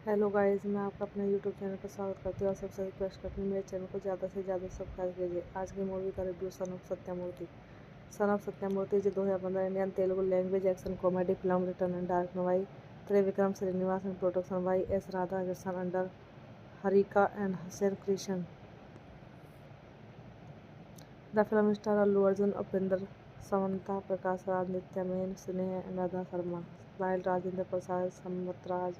Hello guys, मैं आपका अपने यूट्यूब चैनल पर स्वागत करती हूँ और सबसे रिक्वेस्ट करती हूँ मेरे चैनल को ज़्यादा से ज़्यादा सब्सक्राइब कीजिए। आज की मूवी का review son of Satyamurthy. Son of Satyamurthy is a 2015 Indian Telugu language action comedy film written and directed by Trivikram Srinivasan and production by S. Radhakrishnan under Harika and Hussain Krishan. The film stars Allu Arjun, Upinder, Samantha, Prakash Raj, Nitya Menon, Sneha and Radha Sharma, while Rajendra Prasad, Samvat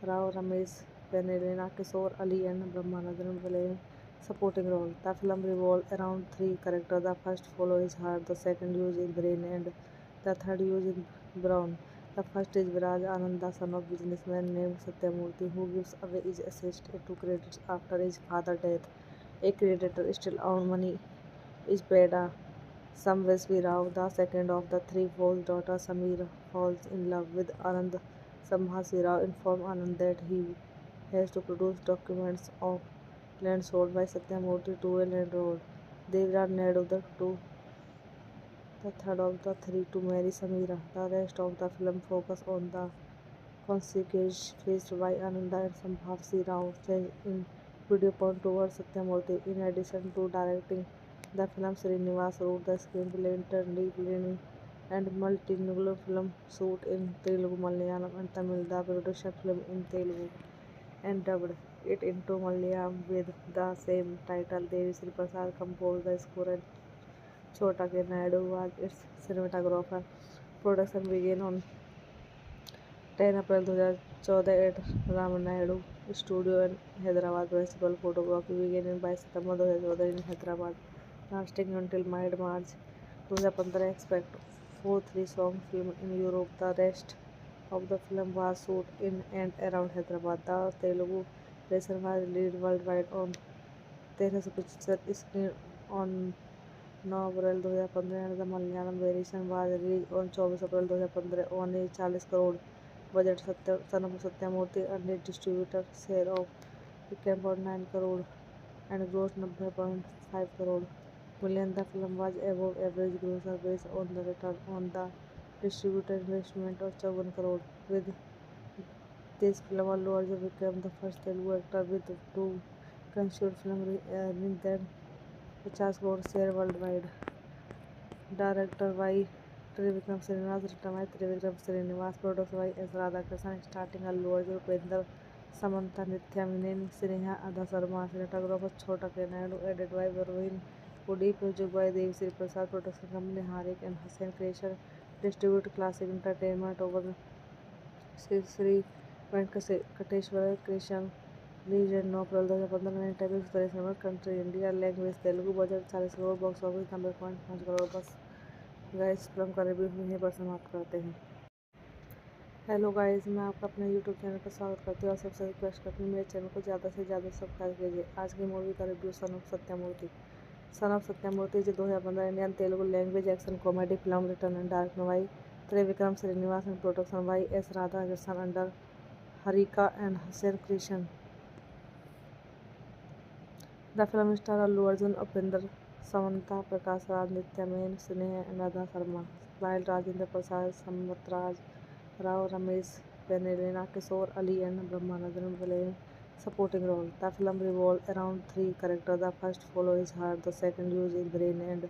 Rao, Ramesh, Penelina, Kishore Ali and Brahmanandran play supporting role. The film revolves around three characters. The first follows heart, the second uses brain and the third uses brawn. The first is Viraj Ananda, son of businessman named Satyamurthy, who gives away his assets to creditors after his father's death. A creditor still owns money is paid. Samvesvi Rao, the second of the three false daughters, Samira, falls in love with Anand. Sambhasi Rao informs Anand that he has to produce documents of land sold by Satyamurthy to a landlord. Devraj Naidu, the third of the three, to marry Samira. The rest of the film focuses on the consequences faced by Ananda and Sambhasi Rao in viewpoint towards Satyamurthy. In addition to directing the film, Srinivas wrote the screenplay, interdisciplinary and multilingual film shoot in Telugu, Malayalam and Tamil. The production film in Telugu and dubbed it into Malayalam with the same title. Devi Sri Prasad composed the score and Chota K. Naidu was its cinematographer. Production began on 10 April 2014 at Ramanaidu Studio in Hyderabad. Principal photography began by September 2014 in Hyderabad, lasting until mid-March 2015. Expect 4-3 song film in Europe. The rest of the film was shot in and around Hyderabad. The Telugu version was released worldwide on 13 picture screen on 9 April 2015 and the Malayalam version was released on 24 April 2015 on a 40 crore budget. Son of Satyamurthy earned a distributor share of 10.9 crore and grossed 90.5 crore million. The film was above average grosser based on the return on the distributor investment of 54 crore. With this film, Allu Arjun became the first Telugu actor with two consecutive films earning than 50 crore share worldwide. Directed by Trivikram Srinivasan, written by Trivikram Srinivas, produced by S. Radhakrishnan, starting Allu Arjun, Upinder, Samantha, Nitya Menon, Sneha, Radha Sharma, cinematographer Chota K. Naidu, edited by Varun Udip, music by Devi Sri Prasad, production company Harik and Hussain Creation, distribute Classic Entertainment over Sri Venkateshwara Creation, released in April 2015 in typical traditional country India, language Telugu, budget 40 crore, box office 90.5 crore. बस guys, film का review यहीं पर समाप्त करते हैं। Hello guys, मैं आपका अपने यूट्यूब चैनल पर स्वागत करती हूँ और सबसे रिक्वेस्ट करती हूँ मेरे चैनल को ज़्यादा से ज़्यादा सब्सक्राइब कीजिए। आज की मूवी का review son of Satyamurthy. Son of Satyamurthy is a 2015 Indian Telugu language action comedy film written and directed by Trivikram Srinivasan and production by S. Radhakrishnan under Harika and Hussain Krishan. The film stars Allu Arjun, Upinder, Samantha, Prakash Raj, Nitya Menon, Sneha and Radha Sharma, while Rajendra Prasad, Samvat Rao, Ramesh, Penelina, Kishore Ali and Brahmanandran play supporting role. The film revolves around three characters. The first follows heart, the second uses brain and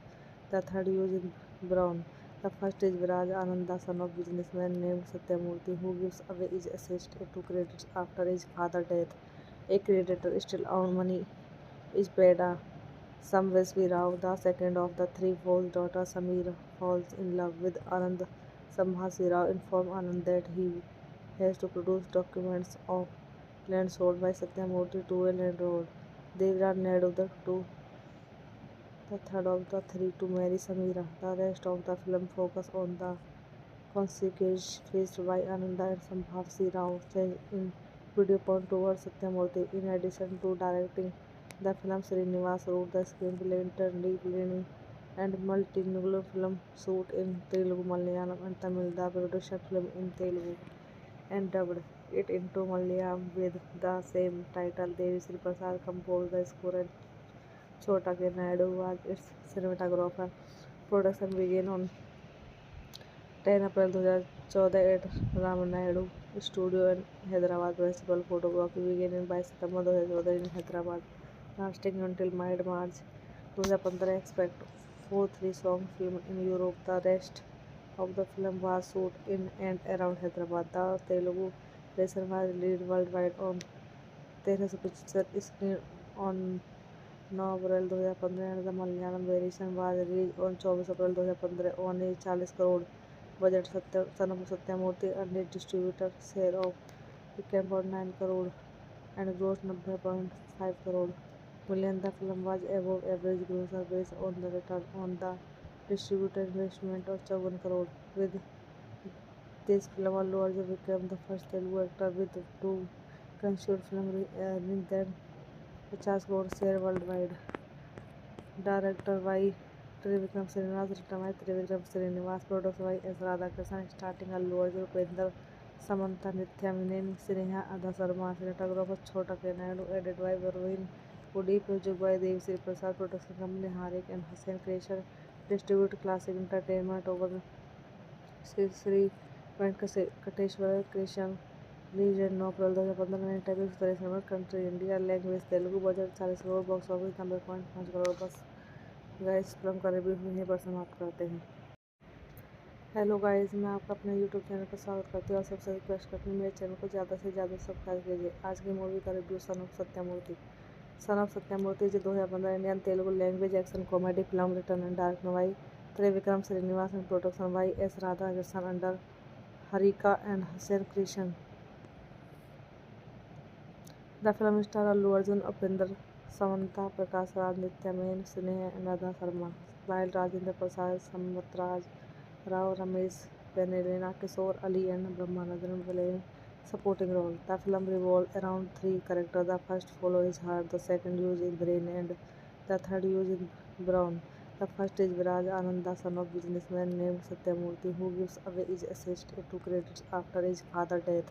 the third uses brawn. The first is Viraj Ananda, son of businessman named Satyamurthy, who gives away his assets to creditors after his father's death. A creditor still owns money is paid. Samvesvi Rao, the second of the three false daughters, Samira, falls in love with Anand. Sambhasi Rao informs Anand that he has to produce documents of land sold by Satyamurthy to a landlord. Devraj Naidu, the third of the three, to marry Samira. The rest of the film focuses on the consequences faced by Ananda and Sambhasi Rao in viewpoint towards Satyamurthy. In addition to directing the film, Srinivas wrote the screenplay, interdisciplinary and multilingual film shoot in Telugu, Malayalam and Tamil. The production film in Telugu and dubbed it into Malayalam with the same title. Devi Sri Prasad composed the score and Chota K. Naidu was its cinematographer. Production began on 10 April 2014 at Ramanaidu Studio in Hyderabad. Principal photography began by September 2014 in Hyderabad, lasting until mid-March 2015. Expect 4 3-song film in Europe. The rest of the film was shot in and around Hyderabad. The Telugu version was released worldwide on 13 picture screen on 9 April 2015 and the Malayalam variation was released on 24 April 2015 on a 40 crore budget. Son of Satyamurthy earned a distributor share of 10.9 crore and grossed 90.5 crore million. The film was above average grosser based on the return on the distributor investment of 7 crore. With this film, Allu Arjun became the first Telugu actor with two consecutive films earning than 50 crore share worldwide. Director by Trivikram Srinivas, written by Trivikram Srinivas, produced by S. Radhakrishnan, starting Allu Arjun, Upendra, Samantha, Nithya Menon, Sneha Adha Sharma, cinematographer Chhota K. Naidu, edited by Varun Woody, music by Devasri Prasad, production company Harik and Hussain Creation, distribute Classic Entertainment over Sri Venkateshwara Creation. Released in April 2015 in typical traditional country India language Telugu budget 40 crore box office 90.5 crore बस guys film का review यहीं पर समाप्त करते हैं। Hello guys, मैं आपका अपने यूट्यूब चैनल पर स्वागत करती हूँ और सबसे रिक्वेस्ट करती हूँ मेरे चैनल को ज़्यादा से ज़्यादा सब्सक्राइब कीजिए। आज की मूवी का review son of Satyamurthy. Son of Satyamurthy is a 2015 Indian Telugu language action comedy film written and directed by Trivikram Srinivas and production by S. Radhakrishnan under Harika and Hussain Creation. The film stars Allu Arjun, Upendra, Samantha, Prakash Raj, Nithya Menon, Sneha and Radha Sharma, while Rajendra Prasad, Samvat Rao, Ramesh Pennelina, Kishore Ali and Brahmanandran playing supporting role. The film revolves around three characters. The first follows his heart, the second uses his brain, and the third uses his brawn. The first is Viraj Ananda, son of businessman named Satyamurthy, who gives away his assets to creditors after his father's death.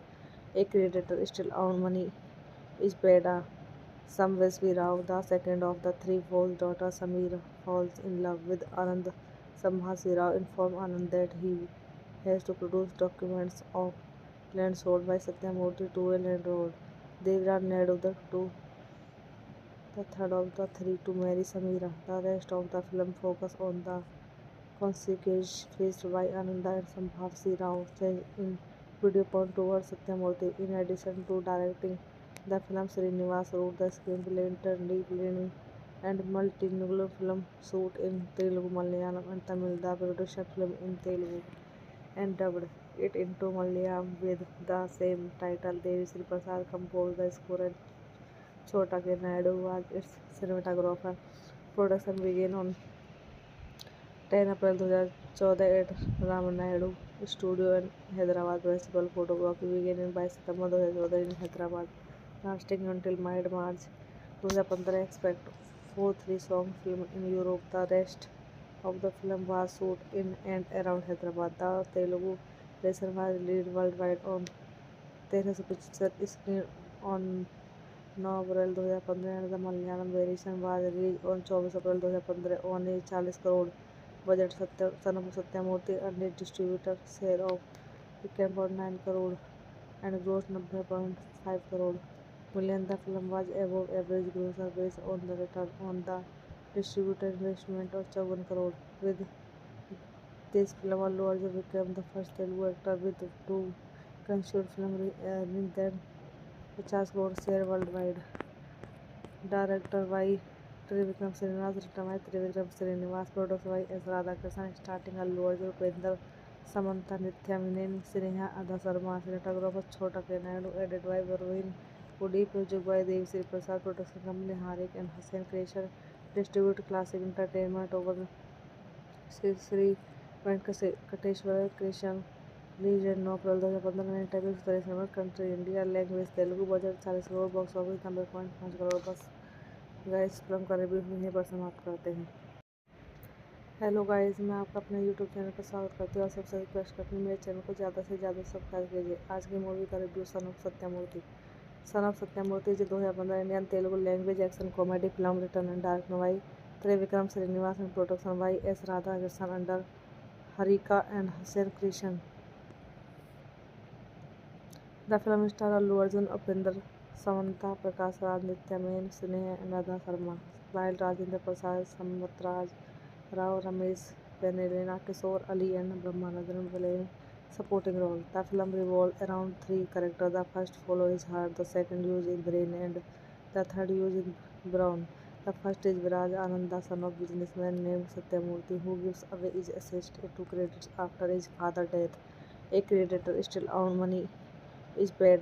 A creditor still owns money is Beda Samvesvi Rao. The second of the three falls daughter Sameera falls in love with Anand. Sambhasi Rao informs Anand that he has to produce documents of land sold by Satyamurthy to a landlord. Devraj Naidu, the third of the three, to marry Sameera. The rest of the film focuses on the consequences faced by Ananda and Sambhasi Rao in viewpoint towards Satyamurthy. In addition to directing the film, Srinivas wrote the screenplay, internally planning and multilingual film shoot in Telugu, Malayalam and Tamil. The production film in Telugu and dubbed it into Malayalam with the same title. Devasri Prasad composed the score and Chhota K. Naidu was its cinematographer. Production began on 10 April 2014 at Ramanaidu Studio in Hyderabad. Principal photography began by September 2014 in Hyderabad, lasting until mid-March 2015. Expect 4 3-song film in Europe. The rest of the film was shot in and around Hyderabad. The Telugu version was released worldwide on 13 picture screen on 9 April 2015 and the Malayalam variation was released on 24 April 2015 on a 40 crore budget. Son of Satyamurthy earned a distributor share of 10.9 crore and grossed 90.5 crore million. The film was above average grosser based on the return on the distributor investment of 7 crore. With this film, Allu Arjun became the first Telugu actor with two consecutive films earning than 50 crore share worldwide. Director by Trivikram Srinivas, written by Trivikram Srinivas, produced by S. Radhakrishnan, starting Allu Arjun, Upendra, Samantha, Nithya Menon, Sneha Adha Sharma, cinematographer Chhota K. Naidu, edited by Varun Woody, music by Devasri Prasad, production company Harik and Hussain Creation, distribute Classic Entertainment over Sri Venkateshwara Creation. Released in April 2015 in typical traditional country India language Telugu budget 40 crore box office 90.5 crore बस guys film का review यहीं पर समाप्त करते हैं। Hello guys, मैं आपका अपने यूट्यूब चैनल पर स्वागत करती हूँ और सबसे रिक्वेस्ट करती हूँ मेरे चैनल को ज़्यादा से ज़्यादा सब्सक्राइब कीजिए। आज की मूवी का review son of Satyamurthy. Son of Satyamurthy is a 2015 Indian Telugu language action comedy film written and directed by Trivikram Srinivas and production by S. Radhakrishnan under Harika and Hussain Creation. The film stars Allu Arjun, Upinder, Samantha, Prakash Raj, Nitya Men, Sneha and Radha Sharma, while Rajendra Prasad, Samvat Rao, Ramesh, Penelina, Kishore Ali and Brahmanandran playing supporting role. The film revolves around three characters. The first follows his heart, the second uses his brain, and the third uses brawn. The first is Viraj Ananda, son of businessman named Satyamurthy, who gives away his assets to creditors after his father's death. A creditor still owns money is paid.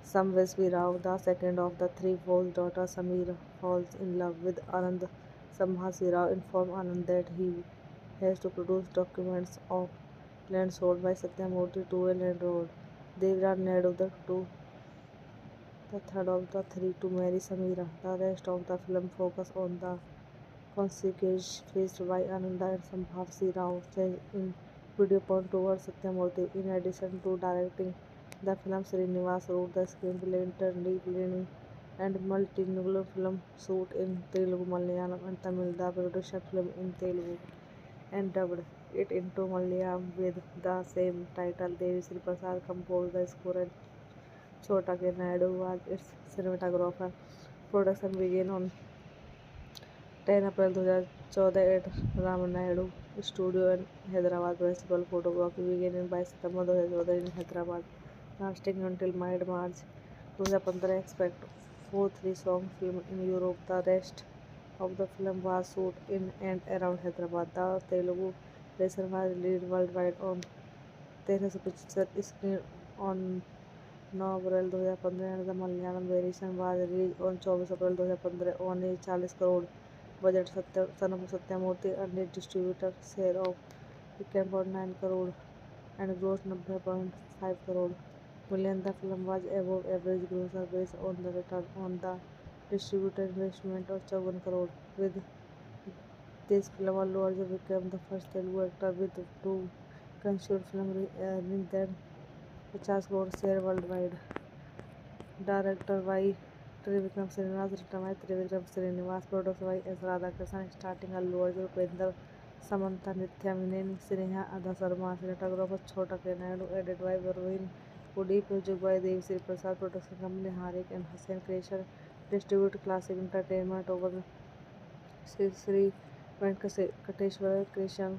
Samvesvi Rao, the second of the three false daughters, Samira, falls in love with Anand. Sambhasi Rao informs Anand that he has to produce documents of land sold by Satyamurthy to a landlord. Devraj Naidu, the third of the three, to marry Samira. The rest of the film focuses on the consequences faced by Ananda and Sambhasi Rao in video point towards Satyamurthy. In addition to directing the film, Srinivas wrote the screenplay, interdisciplinary and multilingual film shoot in Telugu, Malayalam and Tamil. The production film in Telugu and dubbed it into Malayalam with the same title. Devi Sri Prasad composed the score and Chota K. Naidu was its cinematographer. Production began on 10 April 2014 at Ramanaidu Studio in Hyderabad. Principal photography began in 22 September 2014 in Hyderabad, lasting until mid-March 2015. Expect 4-3 song film in Europe. The rest of the film was shot in and around Hyderabad. The Telugu version was released worldwide on 13 picture screen on 9 April 2015 and the Malayalam variation was released on 24 April 2015 on a 40 crore budget. Son of Satyamurthy earned a distributor share of 10.9 crore and grossed 90.5 crore million. The film was above average grosser based on the return on the distributor investment of 7 crore. With this film, Allu Arjun became the first Telugu actor with two consecutive films earning than 50 crore share worldwide. Director by Trivikram Srinivas, written by Trivikram Srinivas, produced by S. Radhakrishnan, starting Allu Arjun, Upendra, Samantha, Nithya Menon, Sneha, Radha Sharma, cinematographer Chota K. Naidu, edited by Varun Udip, music by Devi Sri Prasad, production company Harik and Hussain Creation, distribute Classic Entertainment over Sri Venkateshwara Creation,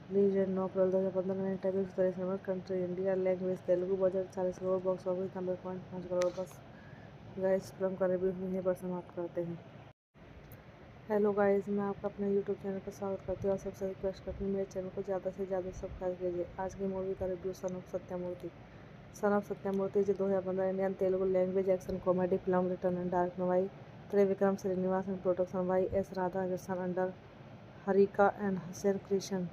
released in April 2015 in Tamil Television country India, language Telugu, budget 40 crore, box office 90.5 crore. बस guys film का review यहीं पर समाप्त करते हैं. Hello guys, मैं आपका अपने यूट्यूब चैनल पर स्वागत करती हूँ और सबसे रिक्वेस्ट करती हूँ मेरे चैनल को ज़्यादा से ज़्यादा सब्सक्राइब कीजिए. आज की मूवी का review son of Satyamurthy. Son of Satyamurthy is a 2015 Indian Telugu language action comedy film written and directed by Trivikram Srinivas and production by S. Radhakrishnan under Harika and Hussain Creation.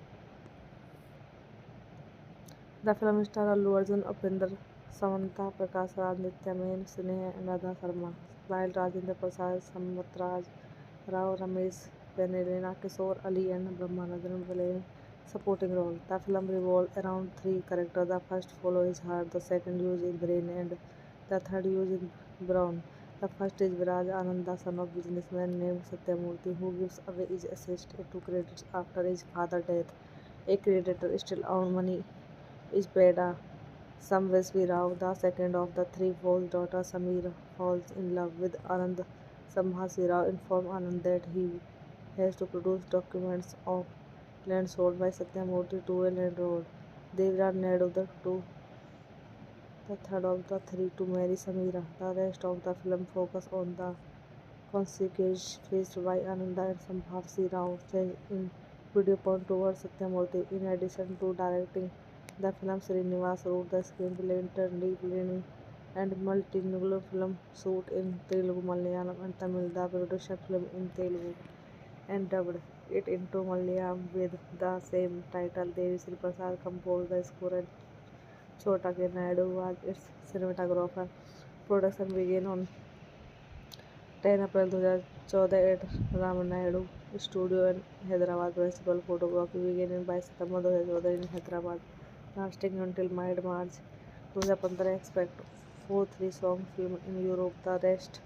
The film stars Allu Arjun, Upinder, Samantha, Prakash Raj, Nitya Men, Sneha and Radha Sharma, while Rajendra Prasad, Samvat Rao, Ramesh, Penelina, Kishore Ali and Brahmanandran playing supporting role. The film revolves around three characters. The first follows his heart, the second uses his brain, and the third uses brawn. The first is Viraj Ananda, son of businessman named Satyamurthy, who gives away his assets to creditors after his father's death. A creditor still owns money is paid. Samvesvi Rao, the second of the three false daughters, Samira, falls in love with Anand. Sambhasi Rao informs Anand that he has to produce documents of land sold by Satyamurthy to a landlord. Devraj Naidu, the third of the three, to marry Samira. The rest of the film focuses on the consequences faced by Ananda and Sambhasi Rao in video point towards Satyamurthy. In addition to directing the film, Srinivas wrote the screenplay, interdisciplinary and multilingual film shoot in Telugu, Malayalam and Tamil. The production film in Telugu and dubbed it into Malayalam with the same title. Devi Sri Prasad composed the score and Chota K. Naidu was its cinematographer. Production began on 10 April 2014 at Ramanaidu Studio in Hyderabad. Principal photography began in 22 September 2014 in Hyderabad, lasting until mid-March 2015. Expect 4-3 song film in Europe. The rest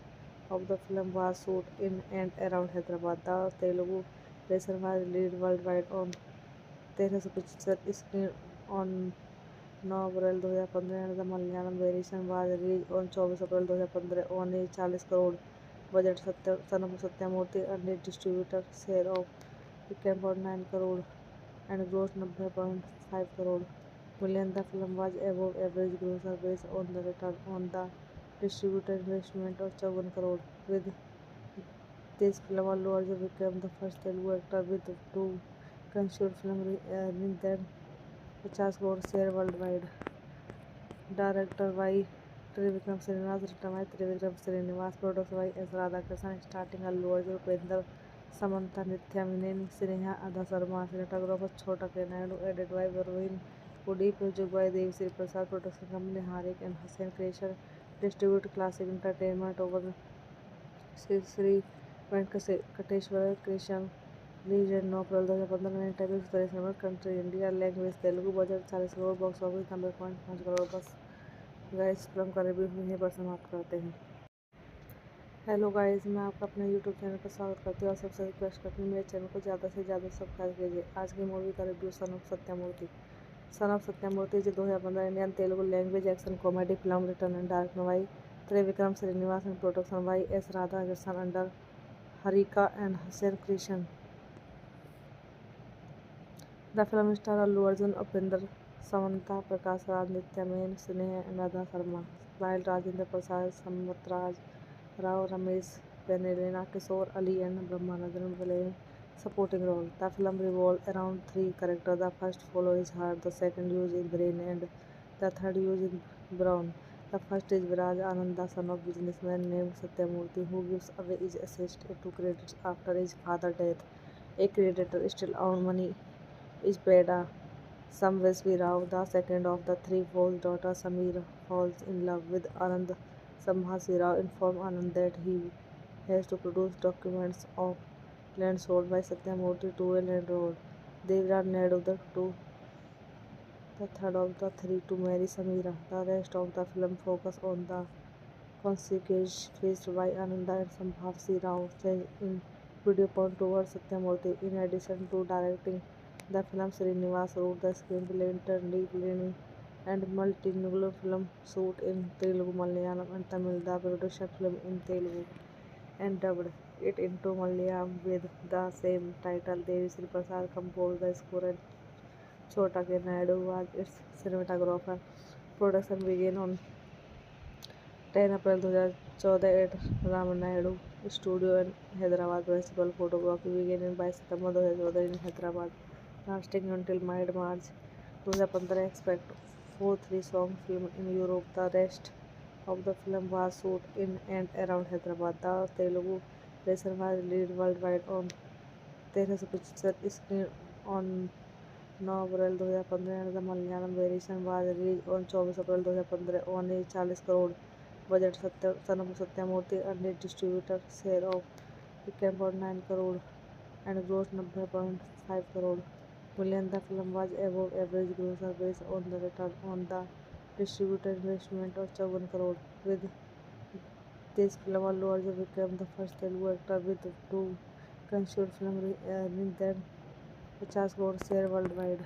of the film was shot in and around Hyderabad. The Telugu version was released worldwide on 13 picture screen on 9 April 2015 and the Malayalam variation was released on 24 April 2015 on a 40 crore budget. Son of Satyamurthy earned a distributor share of 10.9 crore and grossed 90.5 crore million. The film was above average grosser based on the return on the distributor investment of 54 crore. With this film, Allu Arjun became the first Telugu actor with two consecutive films earning than 50 crore share worldwide. Director by Trivikram Srinivas, written by Trivikram Srinivas, produced by S. Radhakrishnan, starting Allu Arjun, Upendra, Samantha, Nithya Menon, Sneha, Adha Sharma, cinematographer Chhota K. Naidu, edited by Varun Pudi, music by Dev Sri Prasad, production company Harik and Hussain Creation, distribute Classic Entertainment over Sri Venkateshwara Creation. Released 9 April 2015 में typing 27 number country India language Telugu budget 40 crore box office 90.5 crore. बस guys film का review यहीं पर समाप्त करते हैं. Hello guys, मैं आपका अपने यूट्यूब चैनल पर स्वागत करती हूँ और सबसे रिक्वेस्ट करती हूँ मेरे चैनल को ज़्यादा से ज़्यादा सब्सक्राइब कीजिए. आज की मूवी का review son of Satyamurthy. Son of Satyamurthy is a 2015 Indian Telugu language action comedy film written and directed by Trivikram Srinivas and production by S. Radhakrishnan under Harika and Hussain Creation. The film stars Allu Arjun, Upendra, Samantha, Prakash Raj, Nithya Menon, Sneha and Radha Sharma, while Rajendra Prasad, Samvat Rao, Ramesh Pennelina, Kishore Ali and Brahmanandan play supporting role. The film revolves around three characters. The first follows his heart, the second uses brain and the third uses brawn. The first is Viraj Ananda, son of businessman named Satyamurthy, who gives away his assets to creditors after his father's death. A creditor still owns money is Beda Samvesvi Rao. The second of the three false daughter Samira falls in love with Anand. Sambhasi Rao informs Anand that he has to produce documents of land sold by Satyamurthy to a landlord. Devraj Naidu, the third of the three, to marry Samira. The rest of the film focuses on the consequences faced by Ananda and Sambhasi Rao in viewpoint towards Satyamurthy. In addition to directing the film, Srinivas wrote the screenplay, internally planning and multilingual film shoot in Telugu, Malayalam and Tamil. The production film in Telugu and dubbed it into Malayalam with the same title. Devi Sri Prasad composed the score and Chhota K. Naidu was its cinematographer. Production began on 10 April 2014 at Ramanaidu Studio in Hyderabad. Principal photography began in 22 September 2014 in Hyderabad, lasting until mid-March 2015. Expect 4-3 song film in Europe. The rest of the film was shot in and around Hyderabad. The Telugu version was released worldwide on 1375 screen on 9 April 2015 and the Malayalam variation was released on 24 April 2015 on a 40 crore budget. Son of Satyamurthy earned a distributor share of 10.9 crore and grossed 90.5 crore million. The film was above average grosser based on the return on the distributor investment of 54 crore. With this film, Allu Arjun became the first Telugu actor with two consecutive films earning than 50 crore share worldwide.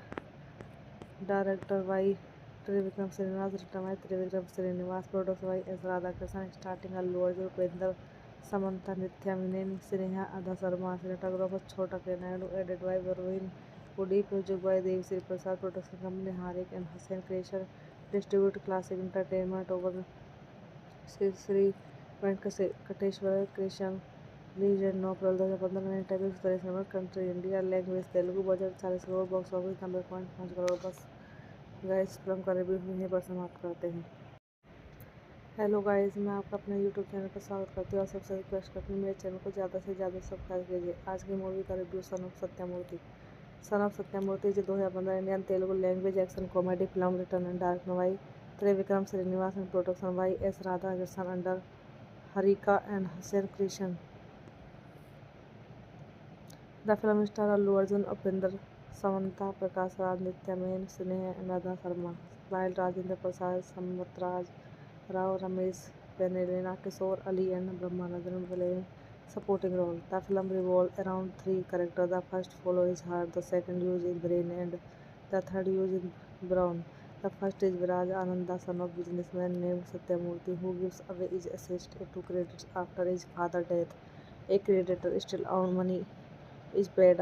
Director by Trivikram Srinivas, written by Trivikram Srinivas, produced by S. Radhakrishnan, starting Allu Arjun, Upendra, Samantha, Nithya Menon, Sneha, Adha Sharma, cinematographer Chhota K. Naidu, edited by Varun Pudi, music by Dev Sri Prasad, production company Harik and Hussain Creation, distribute Classic Entertainment over Sri Venkateshwara Creation. Released 9 April 2015 में typing 27 number country India language Telugu budget 40 crore box office 90.5 crore. बस guys film का review यहीं पर समाप्त करते हैं. Hello guys, मैं आपका अपने यूट्यूब चैनल पर स्वागत करती हूँ और सबसे रिक्वेस्ट करती हूँ मेरे चैनल को ज़्यादा से ज़्यादा सब्सक्राइब कीजिए. आज की मूवी का review son of Satyamurthy. Son of Satyamurthy is a 2015 Indian Telugu language action comedy film written and directed by Trivikram Srinivas and production by S. Radhakrishnan under Harika and Hussain Creation. The film stars Allu Arjun, Upendra, Samantha, Prakash Raj, Nithya Menon, Sneha and Radha Sharma, while Rajendra Prasad, Samvat Rao, Ramesh Pennelina, Kishore Ali and Brahmanandan play supporting role. The film revolves around three characters. The first follows his heart, the second uses brain and the third uses brawn. The first is Viraj Anand, the son of businessman named Satyamurthy, who gives away his assets to creditors after his father's death. A creditor still owns money is paid.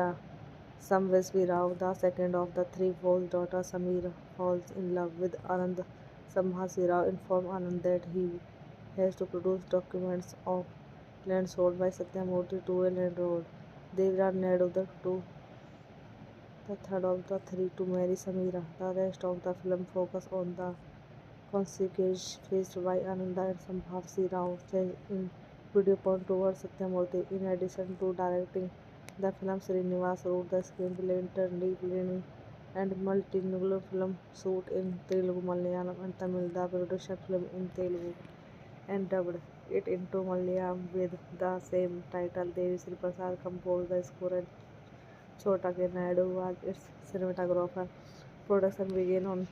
Samvesvi Rao, the second of the three, false daughter Sameera, falls in love with Anand. Sambhasi Rao informs Anand that he has to produce documents of land sold by Satyamurthy to a landlord. Devraj Naidu, the third of the three, to marry Sameera. The rest of the film focuses on the consequences faced by Ananda and Sambhavsi Rao change in viewpoint towards Satyamurthy. In addition to directing the film, Srinivas wrote the screenplay, internally planning and multilingual film shoot in Telugu, Malayalam and Tamil. The production film in Telugu and dubbed it into Malayalam with the same title. Devi Sri Prasad composed the score and Chota K. Naidu was its cinematographer. Production began on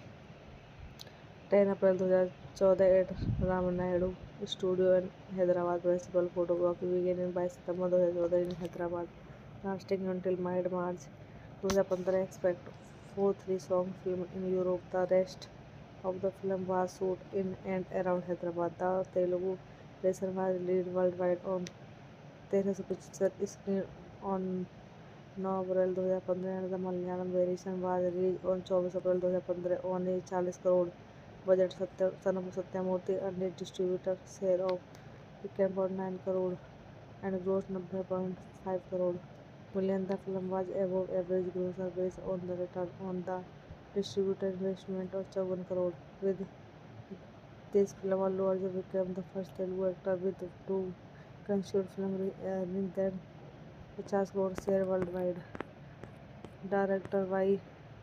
10 April 2014 at Ramanaidu Studio in Hyderabad. Principal photography began in 22 September 2014 in Hyderabad, lasting until mid-March 2015. Expect 4 3-song film in Europe. The rest of the film was shot in and around Hyderabad. The Telugu version was released worldwide on 13 picture screen on 9 April 2015 and the Malayalam variation was released on 24 April 2015 on a 40 crore budget. Son of Satyamurthy earned a distributor share of 10.9 crore and grossed 90.5 crore million. The film was above average grosser based on the return on the distributor investment of 54 crore. With this film, Allu Arjun became the first Telugu actor with two consecutive films earning than 50 crore share worldwide. Director by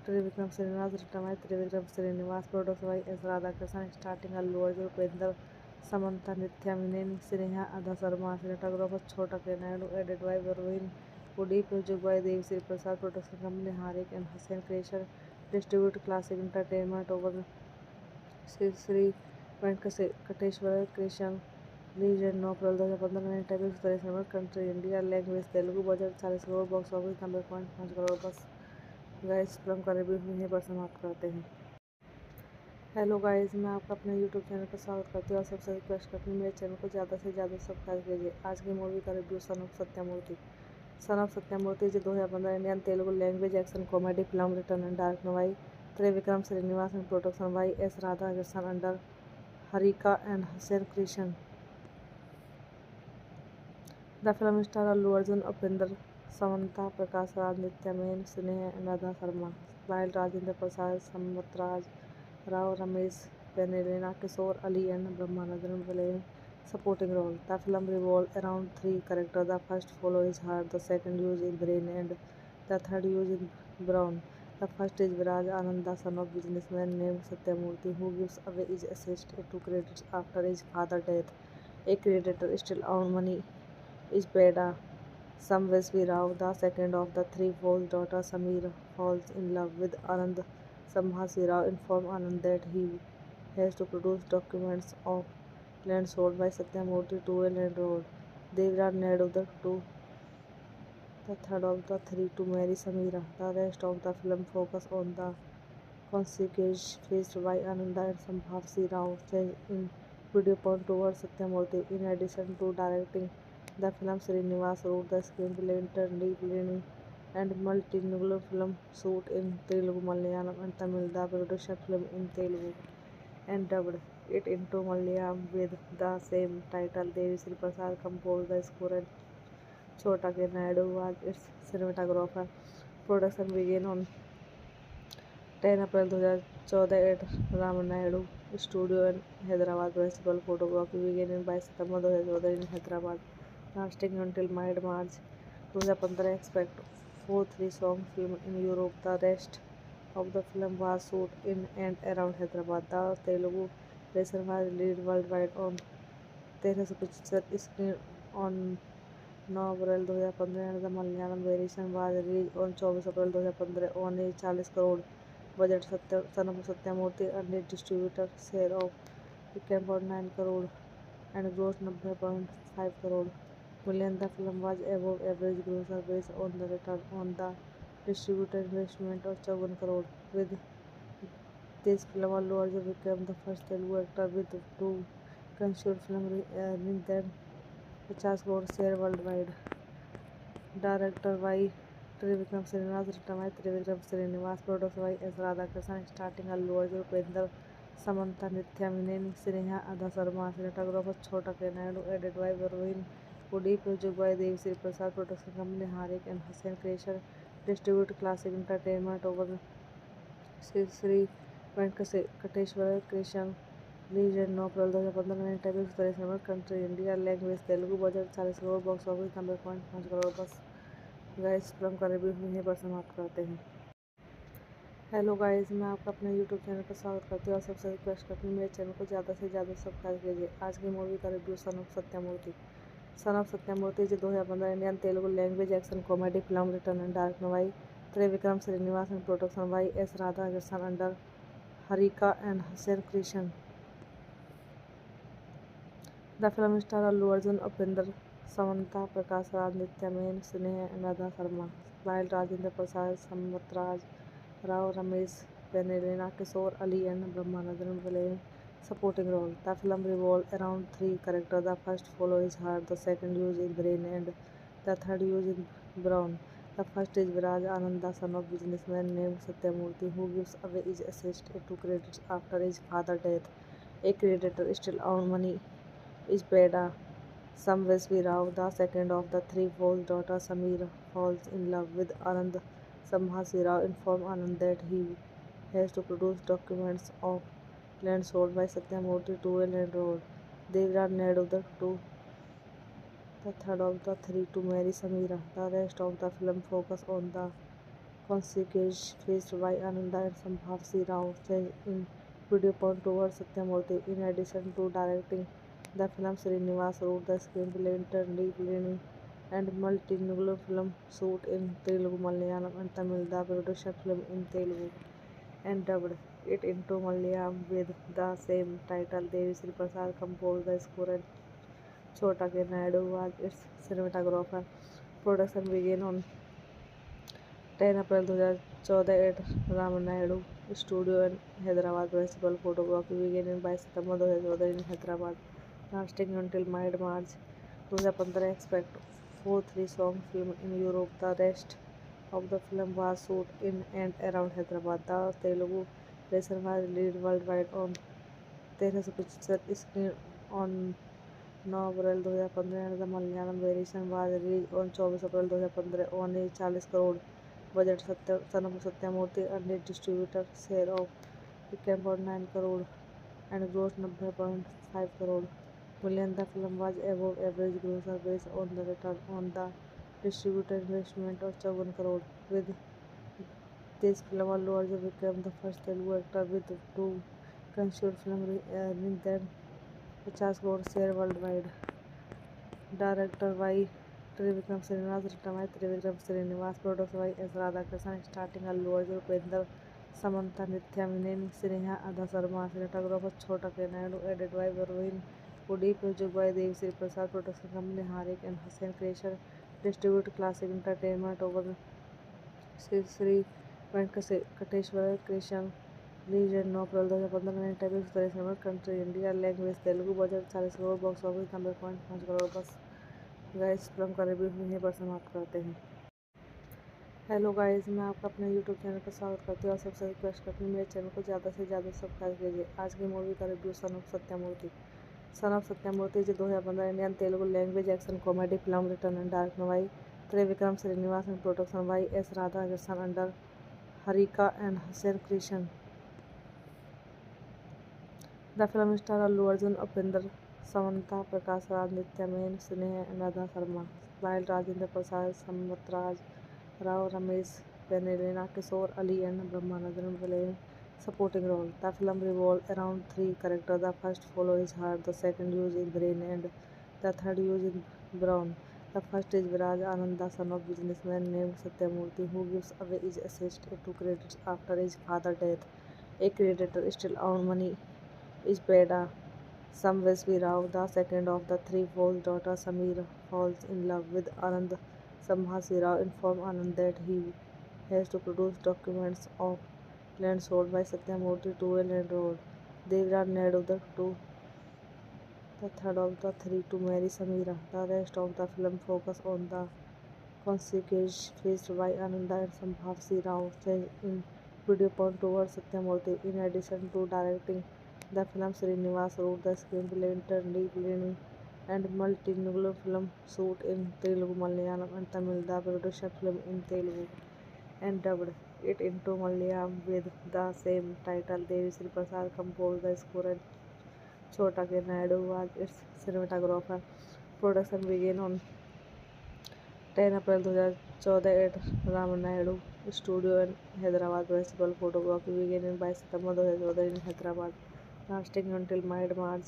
Trivikram Srinivas, written by Trivikram Srinivas, produced by S. Radhakrishnan, starting Allu Arjun, Upendra, Samantha, Nithya Menon, Sneha Adha Sharma, cinematographer Chota K. Naidu, edited by Varun Udip, music by Devi Sri Prasad, production company Harik and Hussain Creation, distribute Classic Entertainment over Sri Venkateshwara Creation, released in April 2015 typical international country India, language Telugu, budget 40 crore, box office 90.5 crore. बस guys film का review यहीं पर समाप्त करते हैं. Hello guys, मैं आपका अपने यूट्यूब चैनल पर स्वागत करती हूँ और सबसे रिक्वेस्ट करती हूँ मेरे चैनल को ज़्यादा से ज़्यादा सब्सक्राइब कीजिए. आज की मूवी का review son of Satyamurthy. Son of Satyamurthy is 2015 Indian Telugu language action comedy film written and directed by Trivikram Srinivas and production by S. Radhakrishnan under Harika and Hussain Creation. The film stars Allu Arjun, Upendra, Samantha, Prakash Raj, Nithya Menon, Sneha and Radha Sharma, while Rajendra Prasad, Samvat Rao, Ramesh Pennalina, Kishore Ali and Brahmanandran play supporting role. The film revolves around three characters. The first follows his heart, the second uses brain and the third uses brawn. The first is Viraj Anand, the son of businessman named Satyamurthy, who gives away his assets to creditors after his father's death. A creditor still owns money is paid. Samvesvi Rao, the second of the three, false daughter Sameera, falls in love with Anand. Sambhasi Rao informs Anand that he has to produce documents of land sold by Satyamurthy to a landlord. Devraj Naidu, the third of the three, to marry Sameera. The rest of the film focuses on the consequences faced by Ananda and Sambhavsi Rao change in viewpoint towards Satyamurthy. In addition to directing the film, Srinivas wrote the screenplay, internally planning and multilingual film shoot in Telugu, Malayalam and Tamil. The production film in Telugu and dubbed it into Malayalam with the same title. Devi Sri Prasad composed the score and Chota K. Naidu was its cinematographer. Production began on 10 April 2014 at Ramanaidu Studio in Hyderabad. Principal photography began in 22 September 2014 in Hyderabad, lasting until mid-March 2015. Expect 4 3-song film in Europe. The rest of the film was shot in and around Hyderabad. The Telugu version was released worldwide on 13 picture screen on 9 April 2015 and the Malayalam variation was released on 24 April 2015 on a 40 crore budget. Son of Satyamurthy earned a distributor share of 10.9 crore and grossed 90.5 crore million. The film was above average grosser based on the return on the distributor investment of 54 crore. With this film, Allu Arjun became the first Telugu actor with two consecutive films earning than 50 crore share worldwide. Director by Trivikram Srinivas, written by Trivikram Srinivas, produced by S. Radhakrishnan, starting Allu Arjun, Upendra, Samantha, Nithya Menon, Sneha, Ada Sharma, cinematographer Chhota K. Naidu, edited by Varun Pudi, music by Dev Sri Prasad, production company Harik and Hussain Creation, distribute Classic Entertainment over Sri Venkateshwara Creation, released in April 2015 typing Suresh number country India language Telugu budget 40 crore box office 90.5 crore बस guys film का review यहीं पर समाप्त करते हैं। Hello guys, मैं आपका अपने यूट्यूब चैनल पर स्वागत करती हूँ और सबसे रिक्वेस्ट करती हूँ मेरे चैनल को ज़्यादा से ज़्यादा सब्सक्राइब कीजिए। आज की मूवी का review son of Satyamurthy. Son of Satyamurthy is a 2015 Indian Telugu language action comedy film written and directed by Trivikram Srinivas and production by S. Radhakrishnan under Harika and Hussain Creation. The film stars Allu Arjun, Upendra, Samantha, Prakash Raj, Nithya Menon, Sneha and Radha Sharma, while Rajendra Prasad, Samvat Rao, Ramesh Pennalina, Kishore Ali and Brahmanandran playing supporting role. The film revolves around three characters. The first follows heart, the second uses brain and the third uses brawn. The first is Viraj Ananda, son of businessman named Satyamurthy, who gives away his assets to creditors after his father's death. A creditor still owns money is Beda. Samvesvi Rao, the second of the three false daughters, Samira, falls in love with Anand. Sambhasi Rao informs Anand that he has to produce documents of land sold by Satyamurthy to a landlord. Devraj Naidu, the third of the three, to marry Samira. The rest of the film focuses on the consequences faced by Ananda and Sambhasi Rao in viewpoint towards Satyamurthy. In addition to directing the film, Srinivas wrote the screenplay, internally planning and multilingual film shoot in Telugu, Malayalam and Tamil. The production film in Telugu and dubbed it into Malayalam with the same title. Devi Sri Prasad composed the score and Chhota K. Naidu was its cinematographer. Production began on 10 April 2014 at Ramanaidu Studio in Hyderabad. Principal photography began by September 2014 in Hyderabad, lasting until mid-March 2015. Expect 4 3-song film in Europe. The rest of the film was shot in and around Hyderabad. The Telugu version was released worldwide on 13 picture screen on 9 April 2015 and the Malayalam version was released on 24 April 2015 on a 40 crore budget. Son of Satyamurthy earned a distributor share of 10.9 crore and grossed 90.5 crore million. The film was above average grosser based on the return on the distributor investment of 54 crore. With this film, Allu Arjun became the first Telugu actor with two consecutive films earning than 50 crore share worldwide. Director by Trivikram Srinivas, written by Trivikram Srinivas, produced by S. Radhakrishnan, starting Allu Arjun, Upendra, Samantha, Nithya Menon, Sneha, Ada Sharma, cinematographer Chhota K. Naidu, edited by Varun Pudi, music by Dev Sri Prasad, production company Harik and Hussain Creation, distribute Classic Entertainment over Sri Venkateshwara Creation, released in April 2015 typing Suresh number country India language Telugu budget 40 crore box office 90.5 crore बस guys film का review यहीं पर समाप्त करते हैं। Hello guys, मैं आपका अपने यूट्यूब चैनल पर स्वागत करती हूँ और सबसे रिक्वेस्ट करती हूँ मेरे चैनल को ज़्यादा से ज़्यादा सब्सक्राइब कीजिए। आज की मूवी का review son of Satyamurthy. Son of Satyamurthy is a 2015 Indian Telugu language action comedy film written and directed by Trivikram Srinivas and production by S. Radhakrishnan under Harika and Hussain Creation. The film stars Allu Arjun, Upendra, Samantha, Prakash Raj, Nithya Menon, Sneha and Radha Sharma, while Rajendra Prasad, Samvat Rao, Ramesh Pennalina, Kishore Ali and Brahmanandran playing supporting role. The film revolves around three characters. The first follows heart, the second uses brain and the third uses brawn. The first is Viraj Ananda, son of businessman named Satyamurthy, who gives away his assets to creditors after his father's death. A creditor still owns money is Beda. Samvesvi Rao, the second of the three false daughters, Samira, falls in love with Anand. Sambhasi Rao informs Anand that he has to produce documents of land sold by Satyamurthy to a landlord. Devraj Naidu, the third of the three, to marry Samira. The rest of the film focus on the consequences faced by Ananda and Sambhavsi Rao in Vidyapon towards Satyamurthy. In addition to directing the film, Srinivas wrote the screenplay, interdisciplinary and multilingual film shoot in Telugu, Malayalam and Tamil. The production film in Telugu and dubbed it into Malayalam with the same title. Devi Sri Prasad composed the score and Chota K. Naidu was its cinematographer. Production began on 10 April 2014 at Ramanaidu Studio in Hyderabad. Principal photography began by September 2014 in Hyderabad, lasting until mid-March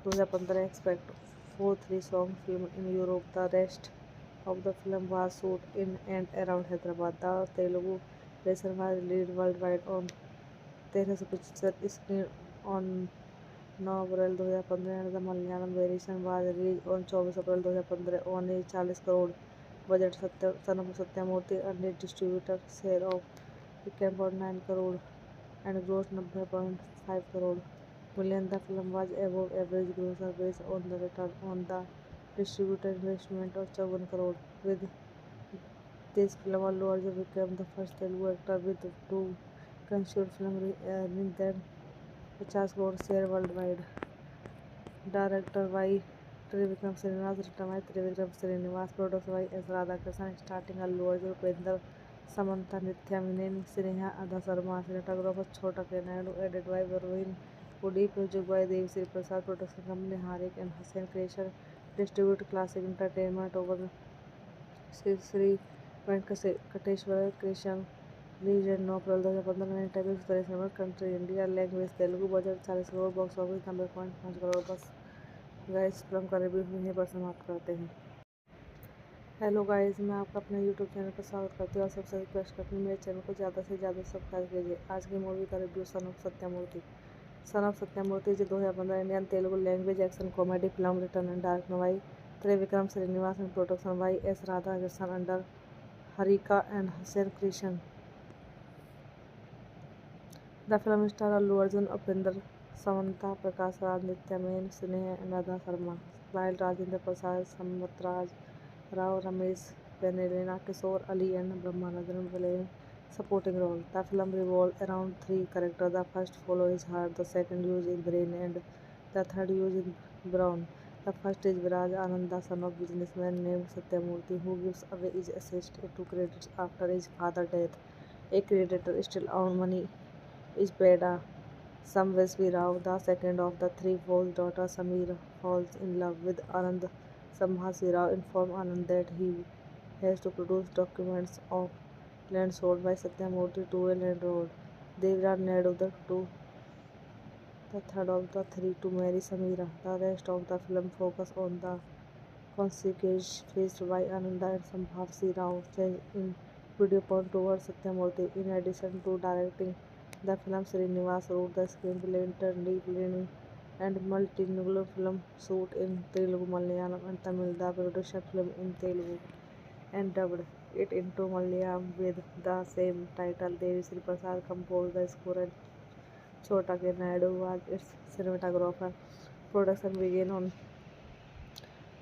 2015. Expect 4 3-song film in Europe. The rest of the film was shot in and around Hyderabad. The Telugu version was released worldwide on 13 picture screen on 9 April 2015 and the Malayalam variation was released on 24 April 2015 on a 40 crore budget. Son of Satyamurthy earned a distributor share of 1.9 crore and grossed 90.5 crore million. The film was above average grosser based on the return on the distributor investment of 7 crore. With this film, Allu Arjun became the first Telugu actor with two consecutive films earning than 50 crore share worldwide. Director by Trivikram Srinivas, written by Trivikram Srinivas, produced by S. Radhakrishnan, starting Allu Arjun, Upendra, Samantha, Nithya Menon, Sneha Adha Sharma, cinematographer Chota K. Naidu, edited by Varun Pudi, music by Devi Sri Prasad, production company Harik and Hussain Creation, distribute Classic Entertainment over Sri Venkateshwara Creation. Released 9 April 2015 में typing 27 number country India language Telugu budget 40 crore box office 90.5 crore बस guys film का review यहीं पर समाप्त करते हैं। Hello guys, मैं आपका अपने यूट्यूब चैनल पर स्वागत करती हूँ और सबसे रिक्वेस्ट करती हूँ मेरे चैनल को ज़्यादा से ज़्यादा सब्सक्राइब कीजिए। आज की मूवी का review son of Satyamurthy. Son of Satyamurthy जो 2015 Indian Telugu language action comedy film return and directed by Trivikram Srinivas and production by S Radhakrishnan under Harika and Hussain Creation. The film stars Allu Arjun, Upendra, Samantha, Prakash Raj, Nithya Menon, Sneha and Radha Sharma, while Rajendra Prasad, Sambatraj Rao, Ramesh Pennelina, Kishore Ali and Brahmanandran playing supporting role. The film revolves around three characters. The first follows his heart, the second uses brain and the third uses brawn. The first is Viraj Ananda, son of businessman named Satyamurthy, who gives away his assets to creditors after his father's death. A creditor still owns money is paid. Sambhavsi Rao, the second of the three, Paul's daughter Samira falls in love with Anand. Sambhavsi Rao informs Anand that he has to produce documents of land sold by Satyamurthy to a landlord. Devraj Naidu, the third of the three, to marry Samira. The rest of the film focus on the consequences faced by Ananda and Sambhavsi Rao in Vidyapon towards Satyamurthy. In addition to directing the film, Srinivas wrote the screenplay, interdisciplinary and multilingual film shoot in Telugu, Malayalam and Tamil. The production film in Telugu and dubbed it into Malayalam with the same title. Devi Sri Prasad composed the score and Chota K. Naidu was its cinematographer. Production began on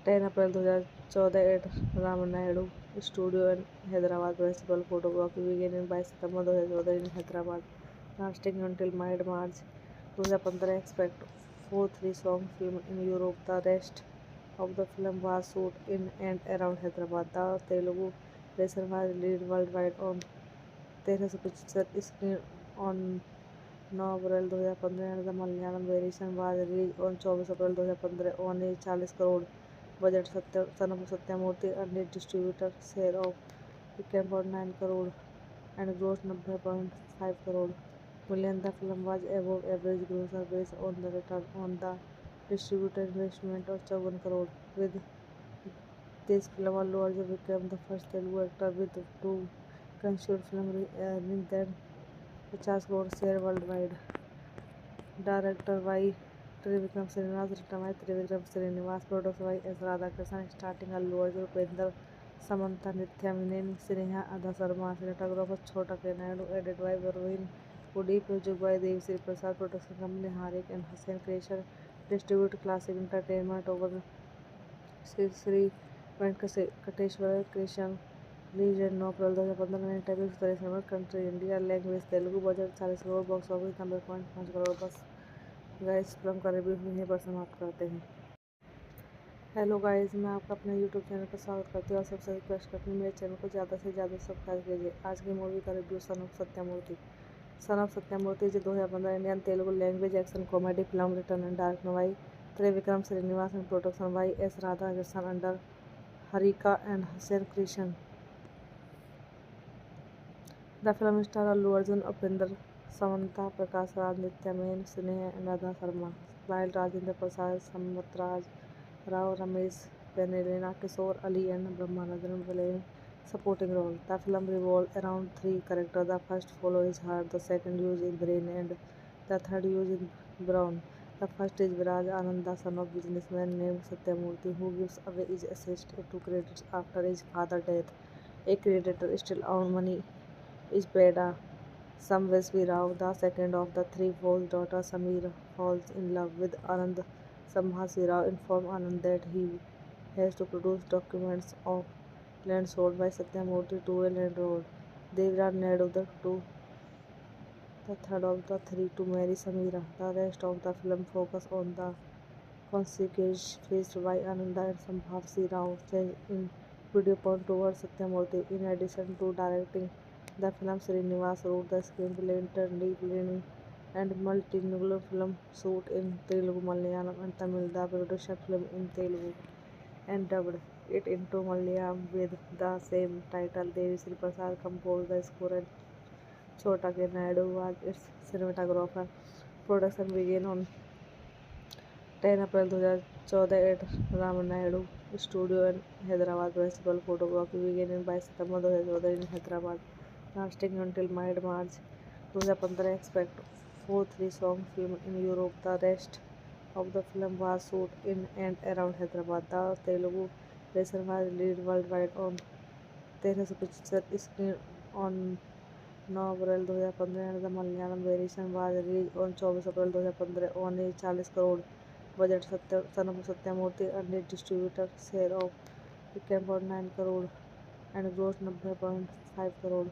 10 April 2014 at Ramanaidu Studio in Hyderabad. Principal photography began by September 2014 in Hyderabad, lasting until mid-March 2015. Expect 4 3-song film in Europe. The rest of the film was shot in and around Hyderabad. The Telugu version was released worldwide on 13 picture screen on 9 April 2015 and the Malayalam variation was released on 24 April 2015 on a 40 crore budget. Son of Satyamurthy earned a distributor share of 1.9 crore and grossed 90.5 crore million. The film was above average grosser based on the return on the distributor investment of 7 crore. With this film, Allu Arjun became the first Telugu actor with two consecutive films earning than 50 crore share worldwide. Director by Trivikram Srinivas, written by Trivikram Srinivas, produced by S. Radhakrishnan, starting Allu Arjun, Upendra, Samantha, Nithya Menon, Sneha Adha Sharma, cinematographer Chota K. Naidu, edited by Varun Produced by Devsri Prasad Production Company, Harik and Hussain Creation. Distribute Classic Entertainment over Sri Venkateshwara Creation. Released in April 2015 में typing करें number country India language Telugu budget 40 crore box office 90.5 crore बस। Guys film का review यहीं पर समाप्त करते हैं। Hello guys, मैं आपका अपने यूट्यूब चैनल पर स्वागत करती हूँ और सबसे रिक्वेस्ट करती हूँ मेरे चैनल को ज़्यादा से ज़्यादा सब्सक्राइब कीजिए। आज की मूवी का review son of Satyamurthy. Son of Satyamurthy is a 2015 Indian Telugu language action comedy film written and directed by Trivikram Srinivas and production by S. Radhakrishnan under Harika and Hussain Creation. The film stars Allu Arjun, Upinder, Samantha, Prakash Raj, Nitya Menon, Sneha and Radha Sharma, while Rajendra Prasad, Sampath Raj, Rao, Ramesh, Penelina, Kishore Ali and Brahmanandran playing supporting role. The film revolves around three characters. The first follows his heart, the second uses brain and the third uses brawn. The first is Viraj Anand, the son of businessman named Satyamurthy, who gives away his assets to creditors after his father's death. A creditor still owns money is paid. Samvesvi Rao, the second of the three false daughters, Samira, falls in love with Anand. Sambhasi Rao informs Anand that he has to produce documents of land sold by Satyamurthy to a landlord. Devraj Naidu, the third of the three, to marry Samira. The rest of the film focuses on the consequences faced by Ananda and Sambhasi Rao in viewpoint towards Satyamurthy. In addition to directing the film, Srinivas wrote the screenplay, interdisciplinary and multilingual film shoot in Telugu, Malayalam and Tamil. The production film in Telugu and dubbed it into Malayalam with the same title. Devsri Prasad composed the score and Chota K. Naidu was its cinematographer. Production began on 10 April 2014 at Ramanaidu Studio in Hyderabad. Principal photography began in 22 September 2014 in Hyderabad, lasting until mid-March 2015. Expect 4-3-song film in Europe. The rest of the film was shot in and around Hyderabad. The Telugu version was released worldwide on 13 picture screen on 9 April 2015 and the Malayalam version was released on 24 April 2015 on a 40 crore budget. Son of Satyamurthy earned a distributor share of 10.9 crore and grossed 90.5 crore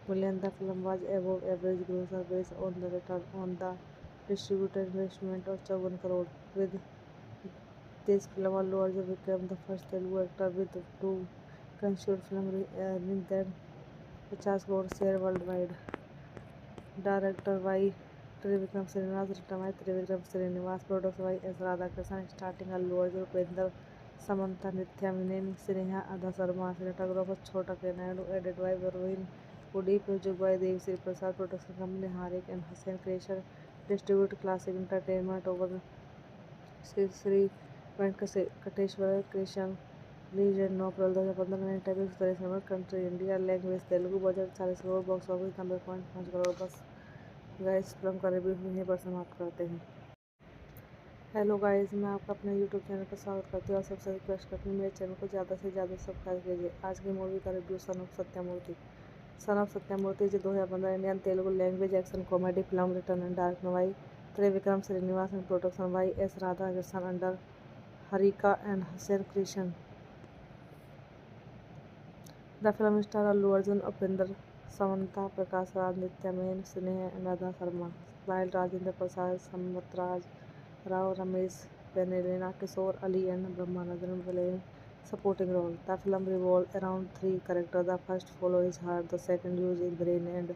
million. The film was above average grosser based on the return on the distributor investment of 54 crore. With this film, Allu Arjun became the first Telugu actor with two consecutive films earning than 50 crore share worldwide. Directed by Trivikram Srinivas, written by Trivikram Srinivas, produced by S. Radhakrishnan, starting Allu Arjun, Upinder, Samantha, Nitya Menon, Sneha, Radha Sharma, cinematographer Chota K. Naidu, edited by Varun Pudi, produced by Devsri Prasad Production Company, Harik and Hussain Creation. Distribute Classic Entertainment over Sri Venkateshwara Creation. Released in April 2015 में typing करें number country India language Telugu budget 40 crore box office 90.5 crore बस। Guys film का review यहीं पर समाप्त करते हैं। Hello guys, मैं आपका अपने यूट्यूब चैनल पर स्वागत करती हूँ और सबसे रिक्वेस्ट करती हूँ मेरे चैनल को ज़्यादा से ज़्यादा सब्सक्राइब कीजिए। आज की मूवी का review son of Satyamurthy. Son of Satyamurthy is a 2015 Indian Telugu language action comedy film written and directed by Trivikram Srinivas and production by S. Radhakrishnan under Harika and Hussain Creation. The film stars Allu Arjun, Upinder, Samantha, Prakash Raj, Nitya Menon, Sneha and Radha Sharma, while Rajendra Prasad, Sampath Raj, Rao, Ramesh, Penelina, Kishore Ali and Brahmanandran playing supporting role. The film revolves around three characters. The first follows his heart, the second uses brain and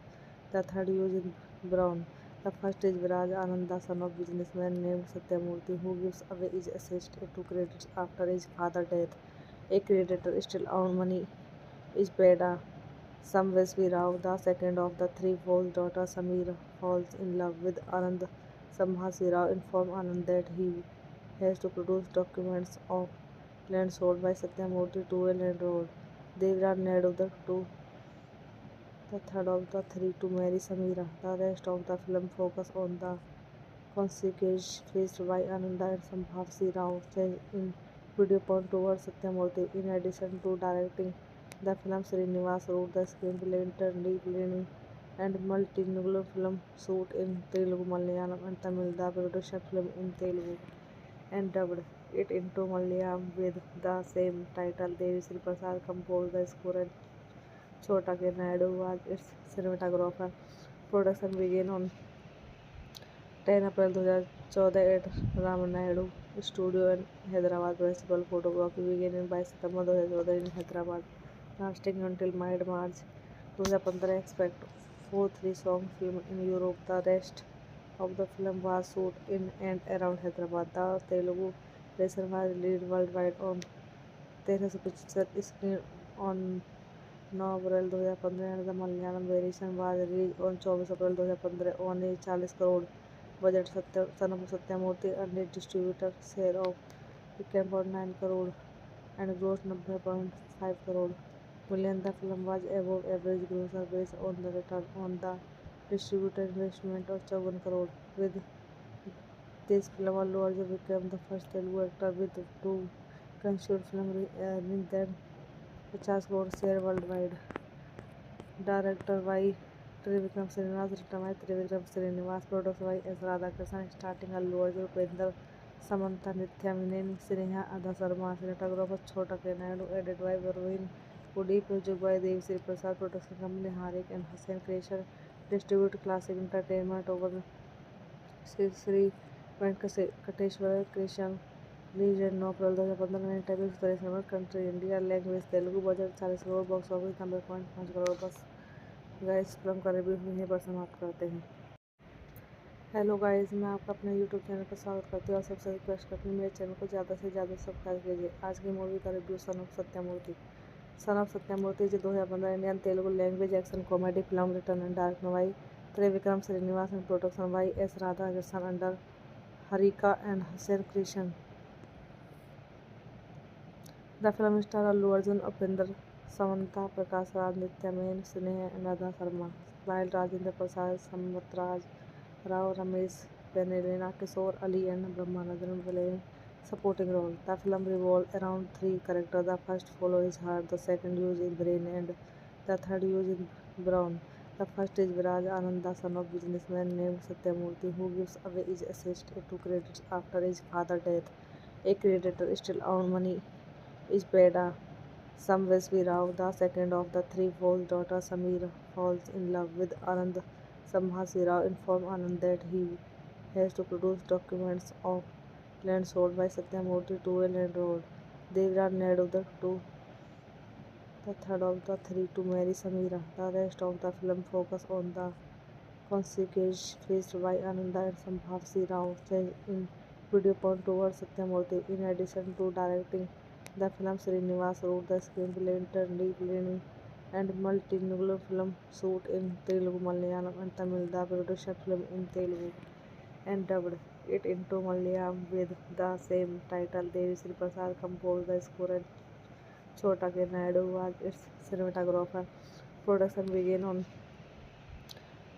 the third uses brawn. The first is Viraj Anand, the son of businessman named Satyamurthy, who gives away his assets to creditors after his father's death. A creditor still owns money is paid. Samvesvi Rao, the second of the three false daughters, Samira, falls in love with Anand. Sambhasi Rao informs Anand that he has to produce documents of land sold by Satyamurthy to a landlord. Devraj Naidu, the third of the three, to marry Samira. The rest of the film focuses on the consequences faced by Ananda and Sambhasi Rao in viewpoint towards Satyamurthy. In addition to directing the film, Srinivas wrote the screenplay, interdisciplinary and multilingual film shoot in Telugu, Malayalam and Tamil. The production film in Telugu and dubbed it into Malayalam with the same title. Devi Sri Prasad composed the score and Chota K. Naidu was its cinematographer. Production began on 10 April 2014 at Ramanaidu Studio in Hyderabad. Principal photography began in by September 2014 in Hyderabad, lasting until mid-March 2015. Expect 4 3-song film in Europe. The rest of the film was shot in and around Hyderabad. The Telugu version was released worldwide on 13 से picture screen on 9 April 2015 and the Malayalam variation was released on 24 April 2015 on a 40 crore budget. Son of Satyamurthy and its distributor share of 11.9 crore and gross 90.5 crore million. The film was above average grosser based on the return on the distributor investment of 54 crore. With this film, Allu Arjun became the first Telugu actor with two consecutive films earning than 50 crore share worldwide. Director by Trivikram Srinivas, written by Trivikram Srinivas, produced by S. Radhakrishnan, starting Allu Arjun, Upendra, Samantha, Nithya Menon, Sneha Adha Sharma, cinematographer Chota K. Naidu, edited by Varun Pudi, produced by Devi Sri Prasad, production company Harik and Hussain Creation, distribute Classic Entertainment over Sri Venkateshwara Creation. Released 9 April 2015 में typing 27 number country India language Telugu budget 40 crore box office 90.5 crore. बस guys film का review यहीं पर समाप्त करते हैं. Hello guys, मैं आपका अपने यूट्यूब चैनल पर स्वागत करती हूँ और सबसे रिक्वेस्ट करती हूँ मेरे चैनल को ज़्यादा से ज़्यादा सब्सक्राइब कीजिए. आज की मूवी का review son of Satyamurthy. Son of Satyamurthy is 2015 Indian Telugu language action comedy film return and directed by Trivikram Srinivas and production by S. Radhakrishnan under Harika and Hussain Creation. The film stars Allu Arjun, Upendra, Samantha, Prakash Raj, Nithya Menon, Sneha and Radha Sharma, while Rajendra Prasad, Samvat Rao, Ramesh Pennelina, Kishore Ali and Brahmanandan playing supporting roles. The film revolves around three characters. The first follows his heart, the second uses his brain, and the third uses his brawn. The first is Viraj Ananda, son of businessman named Satyamurthy, who gives away his assets to creditors after his father's death. A creditor still owns money is paid. Samvesvi Rao, the second of the three false daughters, Samira, falls in love with Anand. Sambhasi Rao informs Anand that he has to produce documents of land sold by Satyamurthy to a landlord. Devraj Naidu, the third of the three, to marry Samira. The rest of the film focuses on the consequences faced by Ananda and Sambhasi Rao change in viewpoint towards Satyamurthy. In addition to directing the film, Srinivas wrote the screenplay, internally planning and multilingual film shoot in Telugu, Malayalam and Tamil. The production film in Telugu and dubbed it into Malayalam with the same title. Devi Sri Prasad composed the score and Chota K. Naidu was its cinematographer. Production began on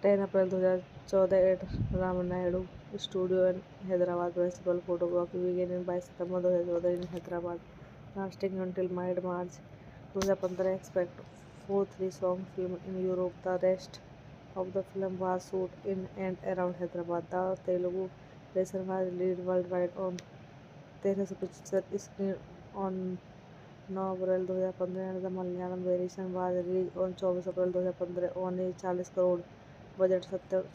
10 April 2014 at Ramanaidu Studio in Hyderabad. Principal photography began in by September 2014 in Hyderabad, lasting until mid-March 2015. Expect 4 3-song film in Europe. The rest of the film was shot in and around Hyderabad. The Telugu version was released worldwide on 13 से picture screen on 9 April 2015 and the Malayalam variation was released on 24 April 2015 on a 40 crore budget.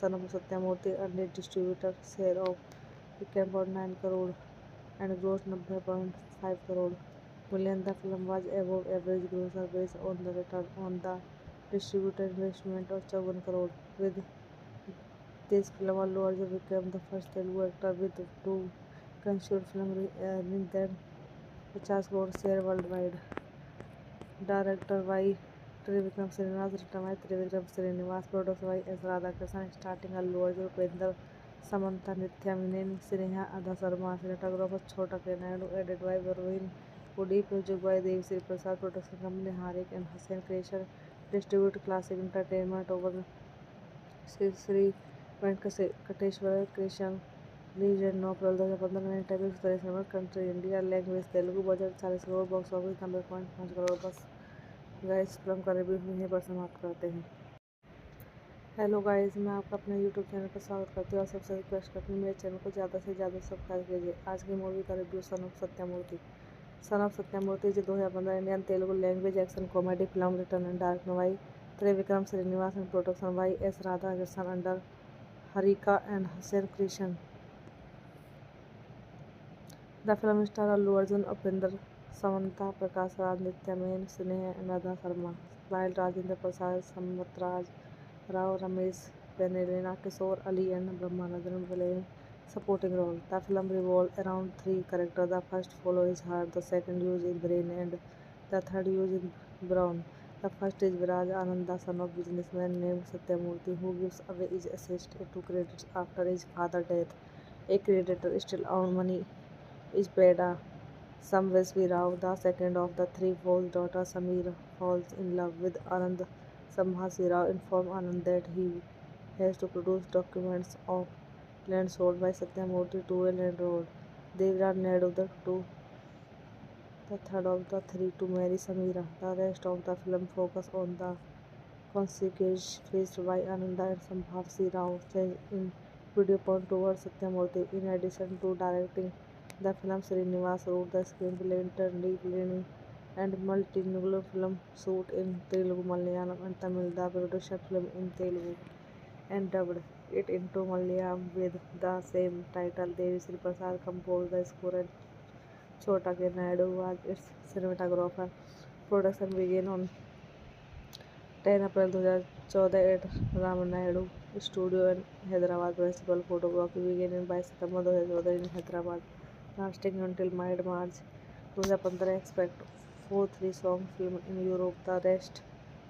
Son of Satyamurthy and its distributor share of 11.9 crore and gross 90.5 crore million. The film was above average grosser based on the return on the distributor investment of 54 crore. With this film, Allu Arjun became the first Telugu actor with two consecutive films earning than 50 crore share worldwide. Director by Trivikram Srinivas, written by Trivikram Srinivas, produced by S. Radhakrishnan, starting Allu Arjun, Upendra, Samantha, Nithya Menon, Sneha Adha Sharma, cinematographer Chota K. Naidu, edited by Varun Pudi, produced by Devi Sri Prasad, production company Harik and Hussain Creation, distribute Classic Entertainment over Sri Venkateshwara Creation. Released 9 April 2015 में typing 27 number country India language Telugu budget 40 crore box office 90.5 crore. बस guys film का review यहीं पर समाप्त करते हैं. Hello guys, मैं आपका अपने यूट्यूब चैनल पर स्वागत करती हूँ और सबसे रिक्वेस्ट करती हूँ मेरे चैनल को ज़्यादा से ज़्यादा सब्सक्राइब कीजिए। आज की मूवी का review son of Satyamurthy. Son of Satyamurthy is a 2015 Indian Telugu language action comedy film written and directed by Trivikram Srinivas and production by S. Radhakrishnan under Harika and Hussain Krishan. The film stars Allu Arjun, Upinder, Samantha, Prakash Raj, Nitya Menon, Sneha and Radha Sharma, while Rajendra Prasad, Sampath Raj, Rao, Ramesh, Penelina, Kishore Ali and Brahmanandran playing supporting role. The film revolves around three characters. The first follows his heart, the second uses brain and the third uses brawn. The first is Viraj Ananda, son of businessman named Satyamurthy, who gives away his assets to creditors after his father's death. A creditor still owns money is Beda. Samvesvi Rao, the second of the three, whose daughter Samira falls in love with Anand. Sambhasi Rao informs Anand that he has to produce documents of land sold by Satyamurthy to a landlord. Devraj Naidu, the third of the three, to marry Samira. The rest of the film focuses on the consequences faced by Ananda and Sambhasi Rao change in viewpoint towards Satyamurthy. In addition to directing the film, Srinivas wrote the screenplay, internally planning and multilingual film shoot in Telugu, Malayalam and Tamil. The production film in Telugu and dubbed it into Malayalam with the same title. Devi Sri Prasad composed the score and Chota K. Naidu was its cinematographer. Production began on 10 April 2014 at Ramanaidu Studio in Hyderabad. Principal photography began in 22 September 2014 in Hyderabad, lasting until mid-March 2015. Expect 4 3-song film in Europe. The rest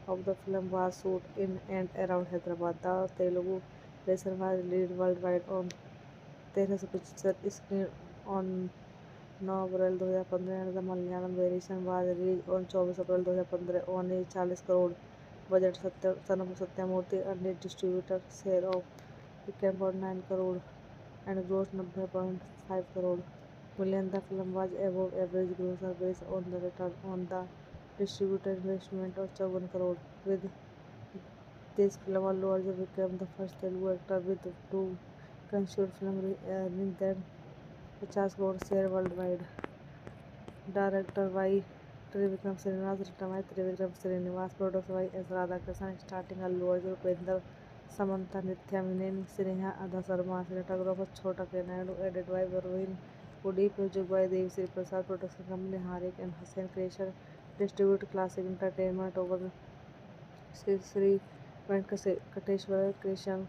of the film was shot in and around Hyderabad. The Telugu version was released worldwide on 1375 screen on 9 April 2015 and the Malayalam variation was released on 24 April 2015 on a 40 crore budget. Son of Satyamurthy earned a distributor share of 1.9 crore and grossed 90.5 crore million. The film was above average grosser based on the return on the distributor investment of 7 crore. With this film, Allu Arjun became the first Telugu actor with two consecutive films earning than 50 crore share worldwide. Directed by Trivikram Srinivas, written by Trivikram Srinivas, produced by S. Radhakrishnan, starting Allu Arjun, Upinder, Samantha, Nitya Menon, Sneha, Radha Sharma, cinematographer Chota K. Naidu, edited by Varun Udip, music by Devi Sri Prasad, production company Harik and Hussain Creation, distribute Classic Entertainment over Sri Venkateshwara Creation.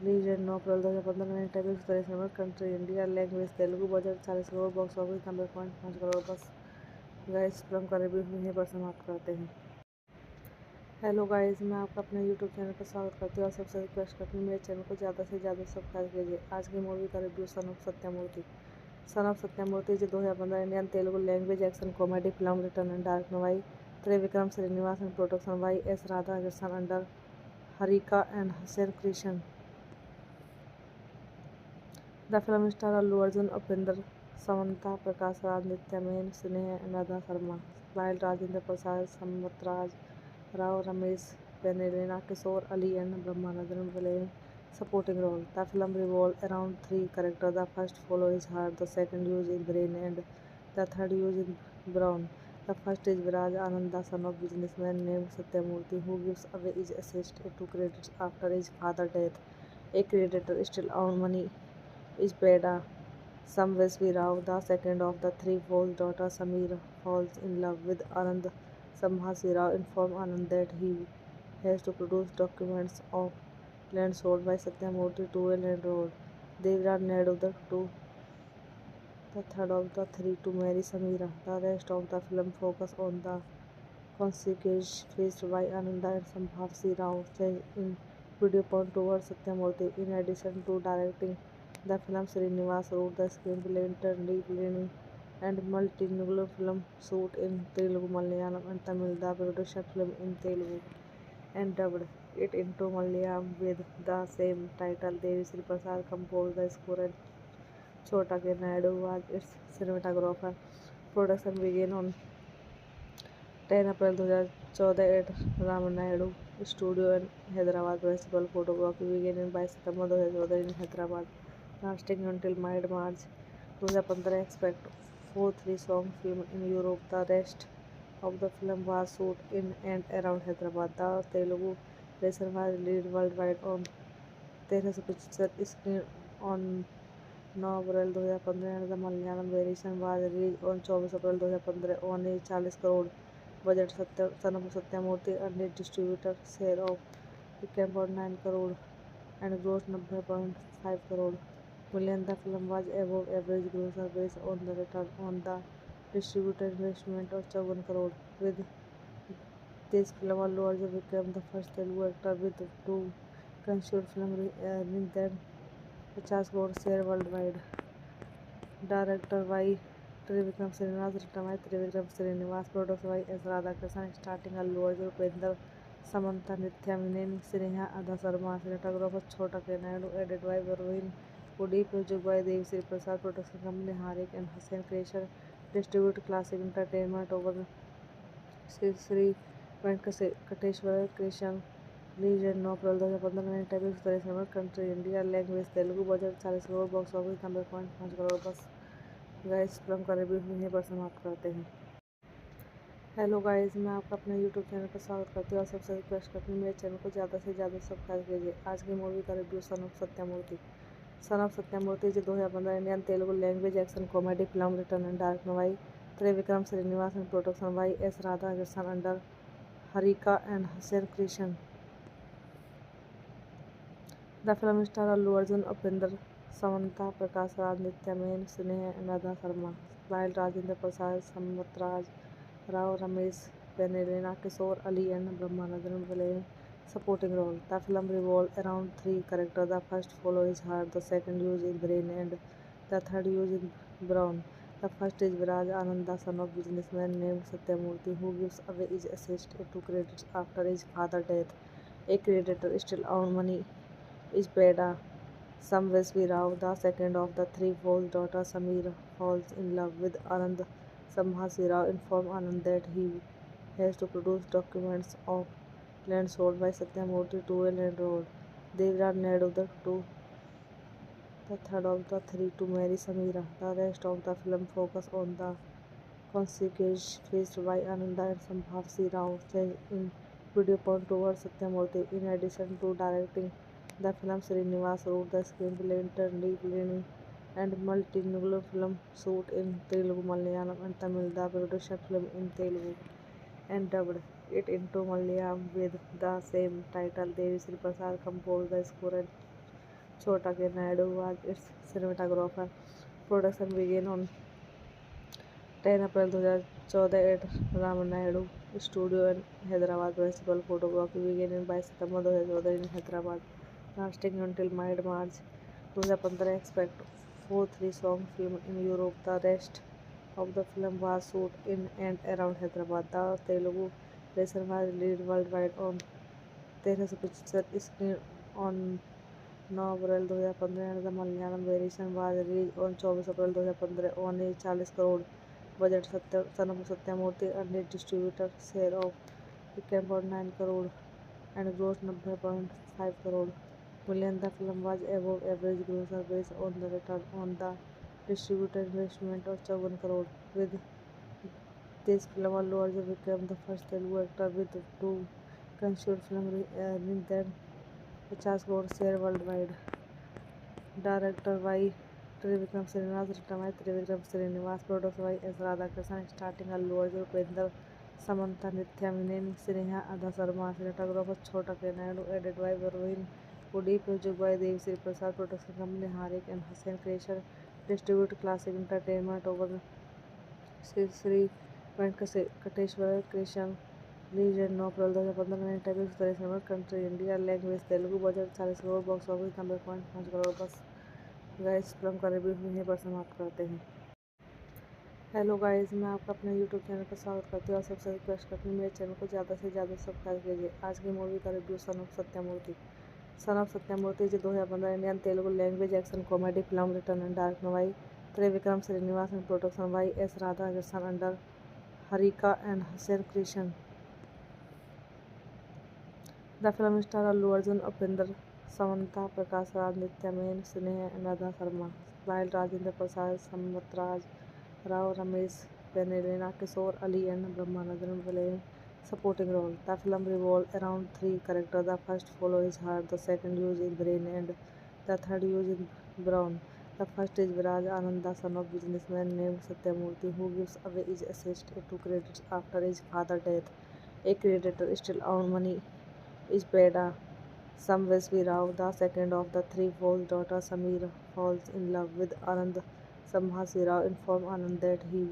Released in 9 April 2015 में typing 27 number country India language Telugu budget 40 crore box office 90.5 crore बस। Guys, film का review यहीं पर समाप्त करते हैं। Hello guys, मैं आपका अपने यूट्यूब चैनल पर स्वागत करती हूँ और सबसे रिक्वेस्ट करती हूँ मेरे चैनल को ज़्यादा से ज़्यादा सब्सक्राइब कीजिए। आज की मूवी का review son of Satyamurthy. Son of Satyamurthy is a 2015 Indian Telugu language action comedy film written and directed by Trivikram Srinivas and production by S. Radhakrishnan under Harika and Hussain Krishan. The film stars Allu Arjun, Upinder, Samantha, Prakash Raj, Nitya Menon, Sneha and Radha Sharma, while Rajendra Prasad, Sampath Raj, Rao, Ramesh, Penelina, Kishore Ali and Brahmanandran playing supporting role. The film revolves around three characters. The first follows his heart, the second uses brain and the third uses brawn. The first is Viraj Ananda, son of businessman named Satyamurthy, who gives away his assets to creditors after his father's death. A creditor still owns money is Beda. Samvesvi Rao, the second of the three, whose daughter Samira falls in love with Anand. Sambhasi Rao informs Anand that he has to produce documents of land sold by Satyamurthy to a landlord. Devraj Naidu, the third of the three, to marry Samira. The rest of the film focuses on the consequences faced by Ananda and Sambhasi Rao change in viewpoint towards Satyamurthy. In addition to directing the film, Srinivas wrote the screenplay, internally planning and multilingual film shoot in Telugu, Malayalam and Tamil. The production film in Telugu and dubbed it into Malayalam with the same title. Devi Sri Prasad composed the score and Chota K. Naidu was its cinematographer. Production began on 10 April 2014 2014 at Ramanayadu Studio in Hyderabad. Principal photography began in by September 2014 in Hyderabad, lasting until mid-March 2015. Expect 4 3-song film in Europe. The rest of the film was shot in and around Hyderabad. The Telugu version was released worldwide on 13 से 75 screen on 9 April 2015 and the Malayalam variation was released on 24 April 2015 on a 40 crore budget. Son of Satyamurthy earned a distributor share of 11.9 crore and grossed 90.5 crore million. The film was above average grosser based on the return on the distributor investment of 54 crore. With this film, Allu Arjun became the first Telugu actor with two consecutive films earning than 50 crore share worldwide. Director Y. Trivikram Srinivas, written by Trivikram Srinivas, produced by S. Radhakrishnan, starting Allu Arjun, Upendra, Samantha, Nithya Menon, Sneha Adha Sharma, cinematographer Chhota K. Naidu, edited by Varun Pudi, music by Dev Sri Prasad, production company Harik and Hussain Creation, distribute Classic Entertainment over Sri Venkateshwara Creation. Released in April 2015 in typical international country India language Telugu budget 40 crore box office 90.5 crore बस। Guys film का review यहीं पर समाप्त करते हैं। Hello guys, मैं आपका अपने यूट्यूब चैनल पर स्वागत करती हूँ और सबसे रिक्वेस्ट करती हूँ मेरे चैनल को ज़्यादा से ज़्यादा सब्सक्राइब कीजिए। आज की मूवी का review son of Satyamurthy. Son of Satyamurthy is a 2015 Indian Telugu language action comedy film written and directed by Trivikram Srinivas and production by S. Radhakrishnan under Harika and Hussain Creation. The film stars Allu Arjun, Upendra, Samantha, Prakash Raj, Nithya Menon, Sneha and Radha Sharma, while Rajendra Prasad, Samvat Rao, Ramesh Pennelina, Kishore Ali and Brahmanandan playing supporting role. The film revolves around three characters. The first follows his heart, the second uses brain and the third uses brawn. The first is Viraj Anand, the son of businessman named Satyamurthy, who gives away his assets to creditors after his father's death. A creditor still owns money is Beda Samvesvi Rao. The second of the three false daughter Sameera falls in love with Anand. Sambhasi Rao informs Anand that he has to produce documents of land sold by Satyamurthy to a landlord. Devraj Naidu, the third of the three, to marry Sameera. The rest of the film focuses on the consequences faced by Ananda and Sambhasi Rao in viewpoint towards Satyamurthy. In addition to directing the film, Srinivas wrote the screenplay, interdisciplinary and multilingual film shoot in Telugu, Malayalam and Tamil. The production film in Telugu and dubbed it into Malayalam with the same title. Devi Sri Prasad composed the score and Chhota K. Naidu was its cinematographer. Production began on 10 April 2014 at Ramanayadu Studio in Hyderabad. Principal photography began in by September 2014 in Hyderabad, lasting until mid-March 2015. Expect 4 3-song film in Europe. The rest of the film was shot in and around Hyderabad. The Telugu version was released worldwide on 13 से 75 screen on 9 April 2015 and the Malayalam variation was released on 24 April 2015 on a 40 crore budget. Son of Satyamurthy earned a distributor share of 11.9 crore and grossed 90.5 crore million. The film was above average grosser based on the return on the distributor investment of 54 crore. With this film, Allu Arjun became the first Telugu actor with two consecutive films earning than 50 crore share worldwide. Director Y. Trivikram Srinivas, written by Trivikram Srinivas, produced by S. Radhakrishnan, starting Allu Arjun, Upendra, Samantha, Nithya Menon, Sneha Adha Sharma, cinematographer Chhota K. Naidu, edited by Varun Pudi, music by Dev Sri Prasad, production company Harik and Hussain Creation, distribute Classic Entertainment over Sri Venkateshwara Creation. Released in April 2015 in typical international country India language Telugu budget 40 crore box office 90.5 crore बस। Guys film का review यहीं पर समाप्त करते हैं। Hello guys, मैं आपका अपने यूट्यूब चैनल पर स्वागत करती हूँ और सबसे रिक्वेस्ट करती हूँ मेरे चैनल को ज़्यादा से ज़्यादा सब्सक्राइब कीजिए। आज की मूवी का review son of Satyamurthy. Son of Satyamurthy is a 2015 Indian Telugu language action comedy film written and directed by Trivikram Srinivas and production by S. Radhakrishnan under Harika and Hussain Creation. The film star Allu Arjun, Upinder, Samantha, Prakash Raj, Nitya Men, Sneha and Radha Sharma, while Rajendra Prasad, Sampath Raj, Rao, Ramesh, Penelina, Kishore Ali and Brahmanandran playing supporting role. The film revolved around three characters. The first follows his heart, the second uses brain, and the third uses brawn. The first is Viraj Ananda, son of businessman named Satyamurthy, who gives away his assets to creditors after his father's death. A creditor still owns money is Beda. Samvesvi Rao, the second of the three, false daughter Samira falls in love with Anand. Sambhasi Rao informs Anand that he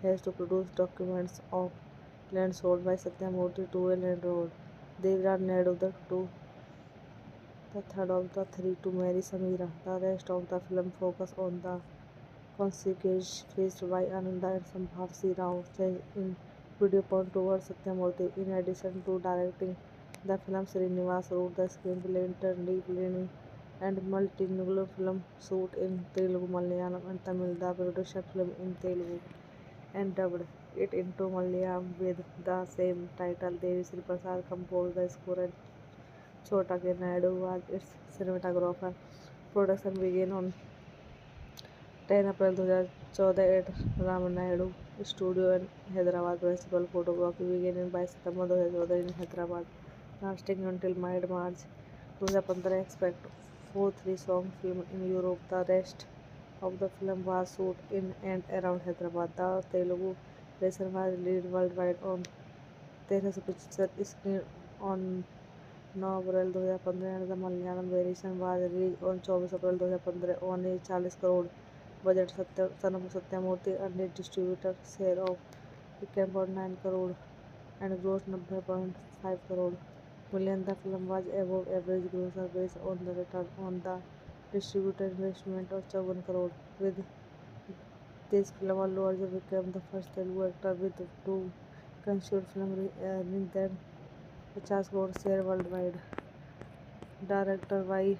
has to produce documents of land sold by Satyamurthy to a landlord. Devraj Naidu, the third of the three, to marry Samira. The rest of the film focuses on the consequences faced by Ananda and Sambhavsi Rao change in viewpoint towards Satyamurthy. In addition to directing the film, Srinivas wrote the screenplay, internally planning and multilingual film shoot in Telugu, Malayalam and Tamil. The production film in Telugu and dubbed it into Malayalam with the same title. Devi Sri Prasad composed the score and Chota K. Naidu was its cinematographer. Production began on 10 April 2014 at Ramanaidu Studio in Hyderabad. Principal photography began in 22 September 2014 in Hyderabad, lasting until mid-March 2015. Expect 4 3-song film in Europe. The rest of the film was shot in and around Hyderabad. The Telugu version was released worldwide on 13 picture screen on 9 April 2015 and the Malayalam variation was released on 24 April 2015 on a 40 crore budget. Son of Satyamurthy earned a distributor share of 10.9 crore and grossed 90.5 crore million. The film was above average grosser based on the return on the distributor investment of 7 crore. With this film, Allu Arjun became the first Telugu actor with two consecutive films earning than 50 crore share worldwide. Director by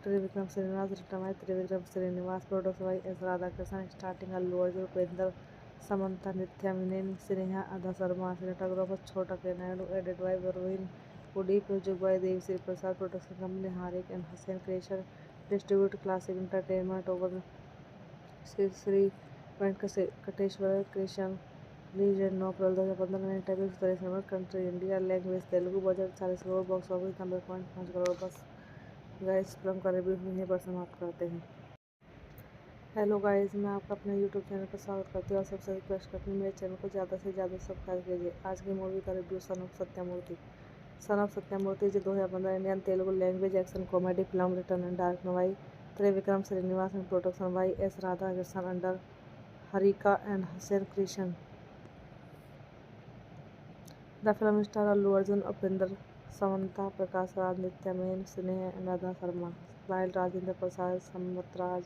Trivikram Srinivas, written by Trivikram Srinivas, produced by S. Radhakrishnan, starting Allu Arjun, Upinder, Samantha, Nitya Menon, Sneha, Radha Sharma, cinematographer Chota K. Naidu, edited by Varun Woody, music by Devi Sri Prasad, production company Harik and Hussain Creation, distribute Classic Entertainment over Sri Venkateshwara Creation. Released in 9 April 2015 में typing 27 number country India language Telugu budget 40 crore box office 90.5 crore बस guys film का review यहीं पर समाप्त करते हैं। Hello guys, मैं आपका अपने यूट्यूब चैनल पर स्वागत करती हूँ और सबसे रिक्वेस्ट करती हूँ मेरे चैनल को ज़्यादा से ज़्यादा सब्सक्राइब कीजिए। आज की मूवी का review son of Satyamurthy. Son of Satyamurthy जो 2015 Indian Telugu language action comedy film return and directed by Trivikram Srinivas and production by S Radhakrishnan under Harika and Hussain Creation. The film stars Allu Arjun, Upinder, Samantha, Prakash Raj, Nitya Men, Sneha and Radha Sharma, while Rajendra Prasad, Sampath Raj,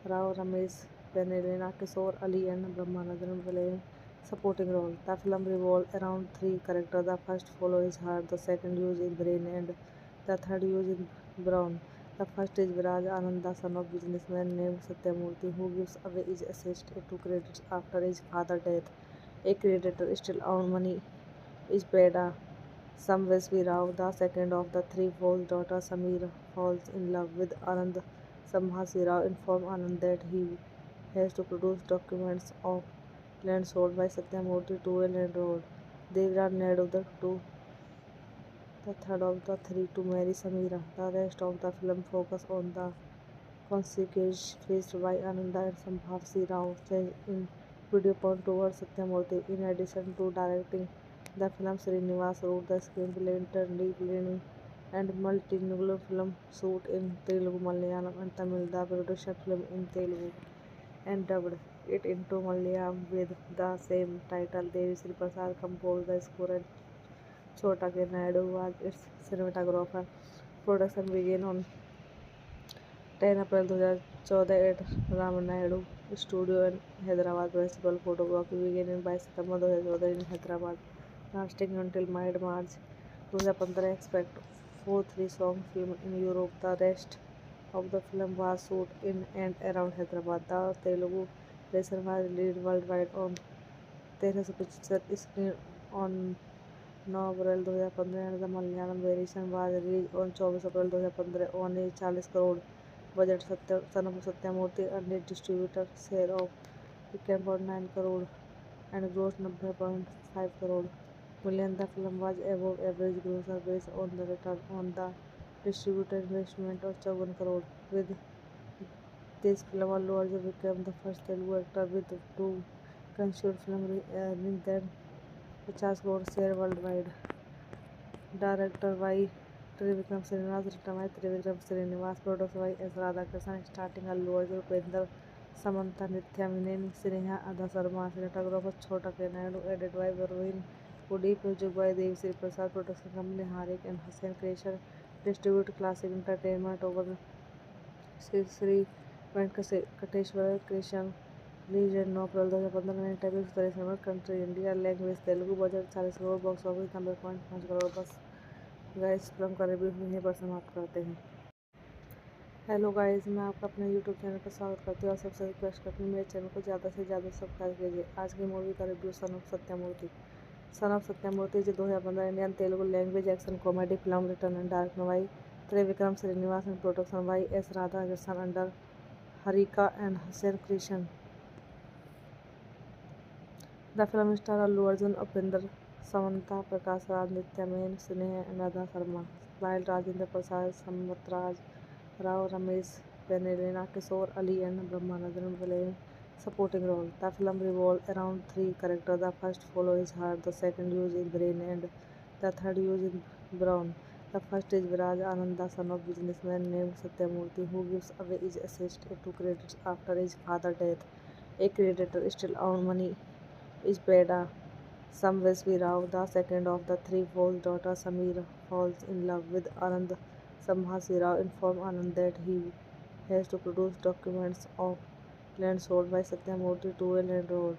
Rao, Ramesh, Penelina, Kishore Ali and Brahmanandran playing supporting role. The film revolved around three characters. The first follows his heart, the second uses brain, and the third uses brawn. The first is Viraj Ananda, son of businessman named Satyamurthy, who gives away his assets to creditors after his father's death. A creditor still owns money is Beda. Samvesvi Rao, the second of the three, false daughter Samira falls in love with Anand. Sambhasi Rao informs Anand that he has to produce documents of land sold by Satyamurthy to a landlord. Devraj Naidu, the third of the three, to marry Samira. The rest of the film focuses on the consequences faced by Ananda and Sambhavsi Rao change in viewpoint towards Satyamurthy. In addition to directing the film, Srinivas wrote the screenplay, internally planning and multilingual film shoot in Telugu, Malayalam and Tamil. The production film in Telugu and dubbed it into Malayalam with the same title. Devi Sri Prasad composed the score and Chota K. Naidu was its cinematographer. Production began on 10 April 2014 at Ramanaidu Studio in Hyderabad. Principal photography began in 22 September 2014 in Hyderabad, lasting until mid-March 2015. Expect 4 3-song film in Europe. The rest of the film was shot in and around Hyderabad. The Telugu version was released worldwide on 13 picture screen on 9 April 2015 and the Malayalam variation was released on 24 April 2015 on a 40 crore budget. Son of Satyamurthy earned its distributor share of 11.9 crore and grossed 90.5 crore million. The film was above average grosser based on the return on the distributor investment of 54 crore. With this film, Allu Arjun became the first Telugu actor with two consecutive films earning than 50 crore share worldwide. Director by Trivikram Srinivas, written by Trivikram Srinivas, produced by S. Radhakrishnan, starring Allu Arjun, Upendra, Samantha, Nithya Menon, Sneha Adha Sharma, cinematographer Chhota K. Naidu, edited by Varun Pudi, music by Devi Prasad, production company Harik and Hussain Creation, distribute Classic Entertainment over Sri Venkateshwara Creation. Released 9 April 2015 and title correction country India language Telugu budget 40 crore box office 90.5 crore. बस guys film का review यहीं पर समाप्त करते हैं. Hello guys, मैं आपका अपने यूट्यूब चैनल पर स्वागत करती हूँ और सबसे रिक्वेस्ट करती हूँ मेरे चैनल को ज़्यादा से ज़्यादा सब्सक्राइब कीजिए. आज की मूवी का review son of Satyamurthy. Son of Satyamurthy is a 2015 Indian Telugu language action comedy film written and directed by Trivikram Srinivas and production by S. Radhakrishnan under Harika and Hussain Creation. The film stars Allu Arjun, Upendra, Samantha, Prakash Raj, Nithya Menon, Sneha Radha Sharma, while Rajendra Prasad, Samrat Rao, Ramesh Pennalina, Kishore Ali and Brahmanandran playing supporting role. The film revolves around three characters. The first follows his heart, the second uses brain, and the third uses brawn. The first is Viraj Ananda, son of businessman named Satyamurthy, who gives away his assets to creditors after his father's death. A creditor still owns money is Beda Samvesvi Rao. The second of the three false daughter Samira falls in love with Anand. Sambhasi Rao informs Anand that he has to produce documents of land sold by Satyamurthy to a landlord.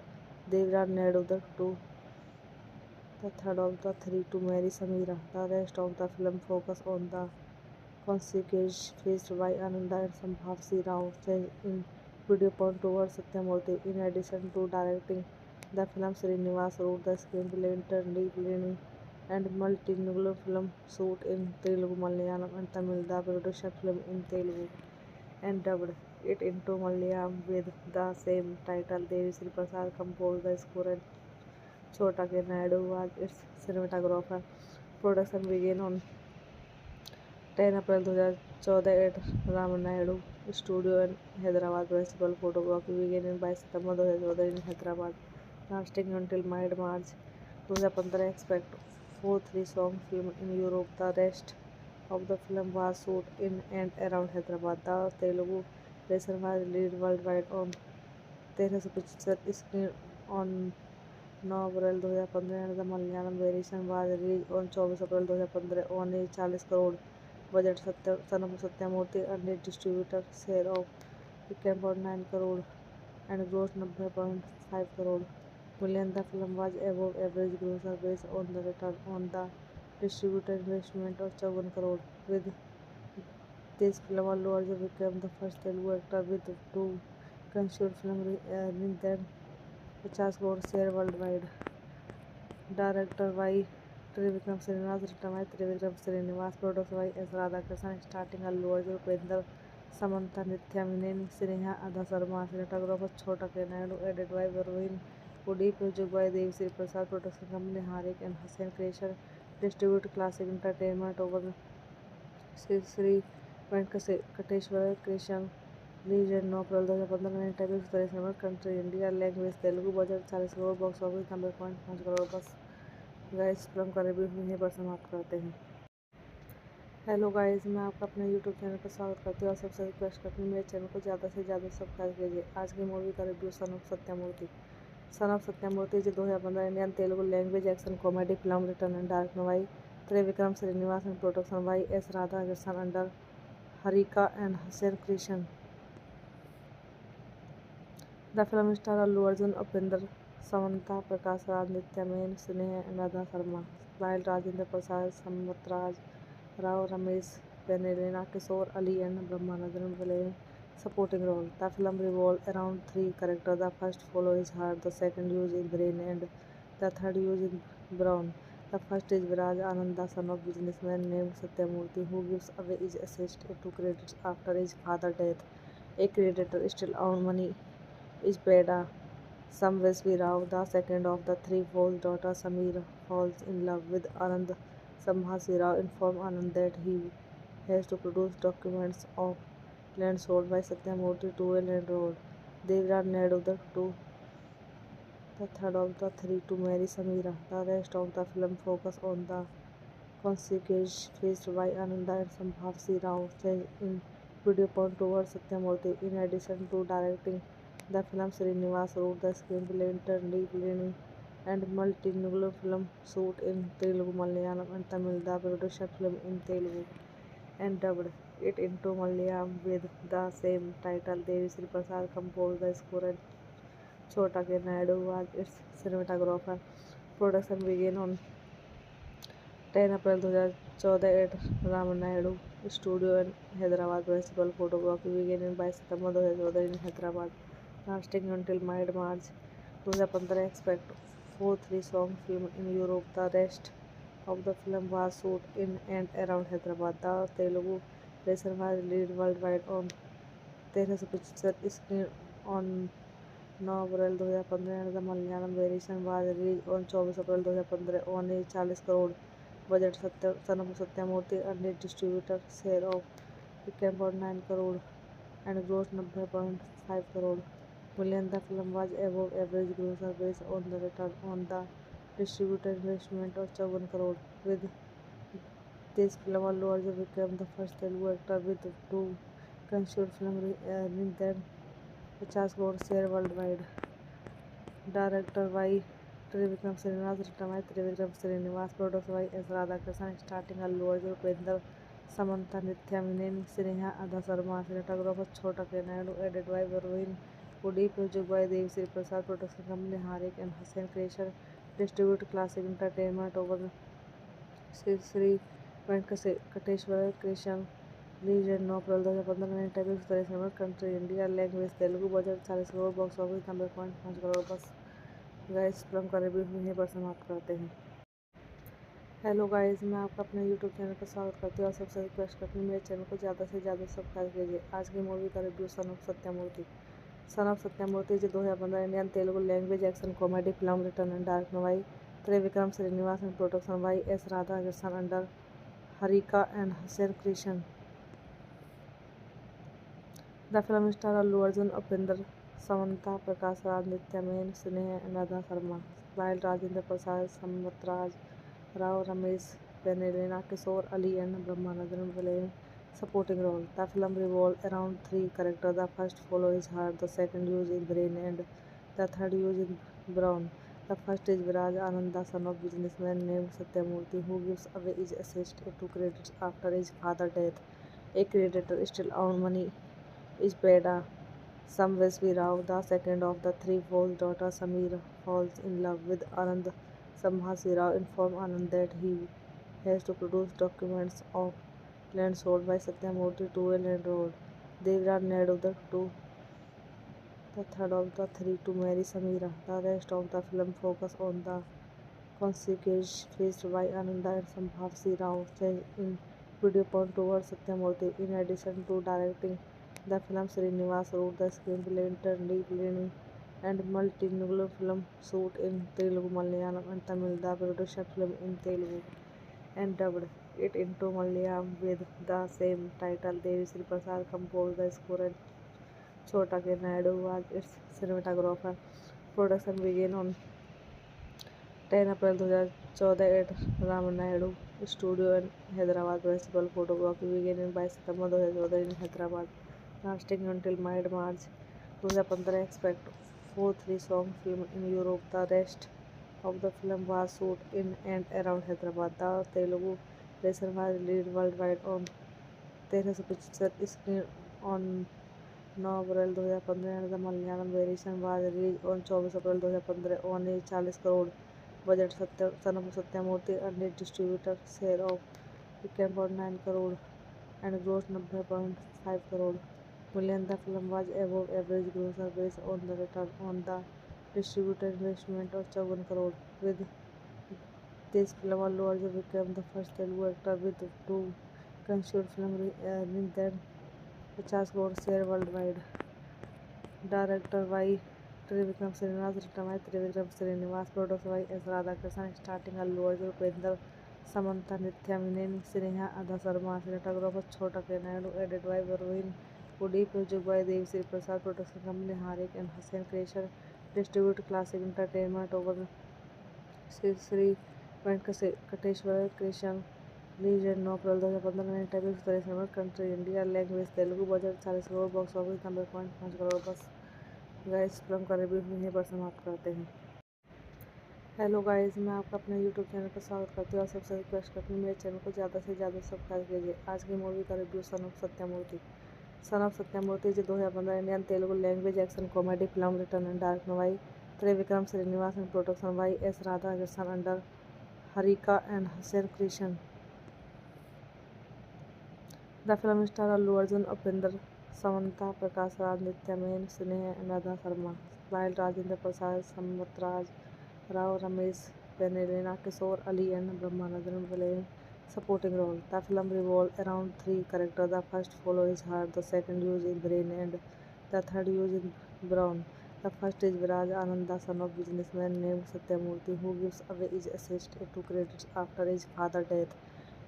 Devraj Naidu, the third of the three, to marry Samira. The rest of the film focuses on the consequences faced by Ananda and Sambhasi Rao in viewpoint towards Satyamurthy. In addition to directing the film, Srinivas wrote the screenplay, interdisciplinary and multilingual film shoot in Telugu, Malayalam and Tamil. The production film in Telugu and dubbed it into Malayalam with the same title. Devi Sri Prasad composed the score and Chhota K. Naidu was its cinematographer. Production began on 10 April 2014 at Ramanaidu Studio in Hyderabad. Principal photography began in 22 September 2014 in Hyderabad, lasting until mid-March 2015. Expect 4 3-song film in Europe. The rest of the film was shot in and around Hyderabad. The Telugu version was released worldwide on 13 picture screen on 9 April 2015 and the Malayalam variation was released on 24 April 2015 on a 40 crore budget. Son of Satyamurthy earned its distributor share of 11.9 crore and grossed 90.5 crore million. The film was above average grosser based on the return on the distributor investment of 54 crore. With this film, Allu Arjun became the first Telugu actor with two consecutive films earning than 50 crore share worldwide. Directed by Trivikram Srinivas, written by Trivikram Srinivas, produced by S. Radhakrishnan, starring Allu Arjun, Upendra, Samantha, Nithya Menon, Sneha Adha Sharma, cinematographer Chhota K. Naidu, edited by Varun Pudi, music by Devi Prasad, production company Harik and Hussain Creation, distribute Classic Entertainment over Sri Venkateshwara Creation. Released 9 April 2015 and title correction country India language Telugu budget 40 crore box office 90.5 crore. बस guys film का review यहीं पर समाप्त करते हैं. Hello guys, मैं आपका अपने यूट्यूब चैनल पर स्वागत करती हूँ और सबसे रिक्वेस्ट करती हूँ मेरे चैनल को ज़्यादा से ज़्यादा सब्सक्राइब कीजिए. आज की मूवी का review son of Satyamurthy. Son of Satyamurthy is a 2015 Indian Telugu language action comedy film written and directed by Trivikram Srinivas and production by S. Radhakrishnan under Harika and Hussain Creation. The film stars Allu Arjun, Upendra, Samantha, Prakash Raj, Nithya Menon, Sneha Radha Sharma, while Rajendra Prasad, Samrat Rao, Ramesh Pennalina, Kishore Ali and Brahmanandran playing supporting role. The film revolves around three characters. The first follows his heart, the second uses brain, and the third uses brawn. The first is Viraj Ananda, son of businessman named Satyamurthy, who gives away his assets to creditors after his father's death. A creditor still owns money is paid. Samvesvi Rao, the second of the three, false daughter Sameera falls in love with Anand. Sambhasi Rao informs Anand that he has to produce documents of land sold by Satyamurthy to a landlord. Devraj Naidu, the third of the three, to marry Sameera. The rest of the film focuses on the consequences faced by Ananda and Sambhavsi Rao change in viewpoint towards Satyamurthy. In addition to directing the film, Srinivas wrote the screenplay, interdisciplinary and multilingual film shoot in Telugu, Malayalam and Tamil. The production film in Telugu and dubbed it into Malayalam with the same title. Devi Sri Prasad composed the score and Chota K. Naidu was its cinematographer. Production began on 10 April 2014 at Ramanaidu Studio in Hyderabad. Principal photography began in 22 September 2014 in Hyderabad, lasting until mid-March 2015. Expect 4 3-song film in Europe. The rest of the film was shot in and around Hyderabad. The Telugu version was released worldwide on 13 picture screen on 9 April 2015 and the Malayalam variation was released on 24 April 2015 on a 40 crore budget. Son of Satyamurthy earned a distributor share of 10.9 crore and grossed 90.5 crore million. The film was above average grosser based on the return on the distributor investment of 54 crore. With this film, Allu Arjun became the first Telugu actor with two consecutive films earning than 50 crore share worldwide. Director by Trivikram Srinivas, written by Trivikram Srinivas, produced by S. Radhakrishnan, starting Allu Arjun, Upendra, Samantha, Nithya Menon, Sneha Ada Sharma, cinematographer Chota K. Naidu, edited by Varun Pudi, music by Devi Sri Prasad, production company Harik and Hussain Creation, distribute Classic Entertainment over Sri Venkateshwara Creation. Released in April 2015 in typical international country India. Language Telugu. Budget 40 crore. Box office 90.5 crore. बस guys film का review यहीं पर समाप्त करते हैं। Hello guys, मैं आपका अपने यूट्यूब चैनल पर स्वागत करती हूँ और सबसे रिक्वेस्ट करती हूँ मेरे चैनल को ज़्यादा से ज़्यादा सब्सक्राइब कीजिए। आज की मूवी का review son of Satyamurthy. Son of Satyamurthy जो 2015 Indian Telugu language action comedy film return and directed by Trivikram Srinivas and production by S. Radhakrishnan under Harika and Hussain Creation. The film stars Allu Arjun, Upendra, Samantha, Prakash Raj, Nithya Menon, Sneha and Radha Sharma, while Rajendra Prasad, Samvat Rao, Ramesh Pennalina, Kishore Ali and Brahmanandran playing supporting role. The film revolves around three characters. The first follows his heart, the second uses his brain and the third uses his brawn. The first is Viraj Ananda, son of businessman named Satyamurthy, who gives away his assets to creditors after his father's death. A creditor still owns money is paid. Samvesvi Rao, the second of the three, false daughter Sameera falls in love with Anand. Sambhasi Rao informs Anand that he has to produce documents of land sold by Satyamurthy to a landlord. Devraj Naidu, the third of the three, to marry Sameera. The rest of the film focuses on the consequences faced by Ananda and Sambhavsi Rao change in viewpoint towards Satyamurthy. In addition to directing the film, Srinivas wrote the screenplay, interdisciplinary and multilingual film shoot in Telugu, Malayalam and Tamil. The production film in Telugu and dubbed it into Malayalam with the same title. Devi Sri Prasad composed the score and Chota K. Naidu was its cinematographer. Production began on 10 April 2014 at Ramanaidu Studio in Hyderabad. Principal photography began in 22 September 2014 in Hyderabad, lasting until mid-March 2015. Expect 4 3-song film in Europe. The rest of the film was shot in and around Hyderabad. The Telugu version was released worldwide on 13 picture screen on 9 April 2015 and the Malayalam variation was released on 24 April 2015 on a 40 crore budget. Son of Satyamurthy earned a distributor share of 10.9 crore and grossed 90.5 crore million. The film was above average grosser based on the return on the distributor investment of 54 crore. With this film, Allu Arjun became the first Telugu actor with two consecutive films earning than 50 crore share worldwide. Director by Trivikram Srinivas, written by Trivikram Srinivas, produced by S. Radhakrishnan, starting Allu Arjun, Upendra, Samantha, Nithya Menon, Sneha Adha Sharma, cinematographer Chhota K. Naidu, edited by Varun Udip, music by Devasri Prasad, production company Harik and Hussain Creation, distribute Classic Entertainment over Sri Venkateshwara Creation, released in April 2015 and type express country India, language Telugu, budget 40 crore, box office 90.5 crore. बस guys, film का review यहीं पर समाप्त करते हैं। Hello guys, मैं आपका अपने यूट्यूब चैनल पर स्वागत करती हूँ और सबसे रिक्वेस्ट करती हूँ मेरे चैनल को ज़्यादा से ज़्यादा सब्सक्राइब कीजिए। आज की मूवी का review son of Satyamurthy. Son of Satyamurthy is a 2015 Indian Telugu language action comedy film written and directed by Trivikram Srinivas and production by S. Radhakrishnan under Harika and Hussain Creation. The film stars Allu Arjun, Upendra, Samantha, Prakash Raj, Nithya Menon, Sneha and Radha Sharma, while Rajendra Prasad, Sampath Rao, Ramesh Pennalina, Kishore Ali and Brahmanandran playing supporting role. The film revolves around three characters. The first follows his heart, the second uses his brain, and the third uses his brawn. The first is Viraj Ananda, son of businessman named Satyamurthy, who gives away his assets to creditors after his father's death.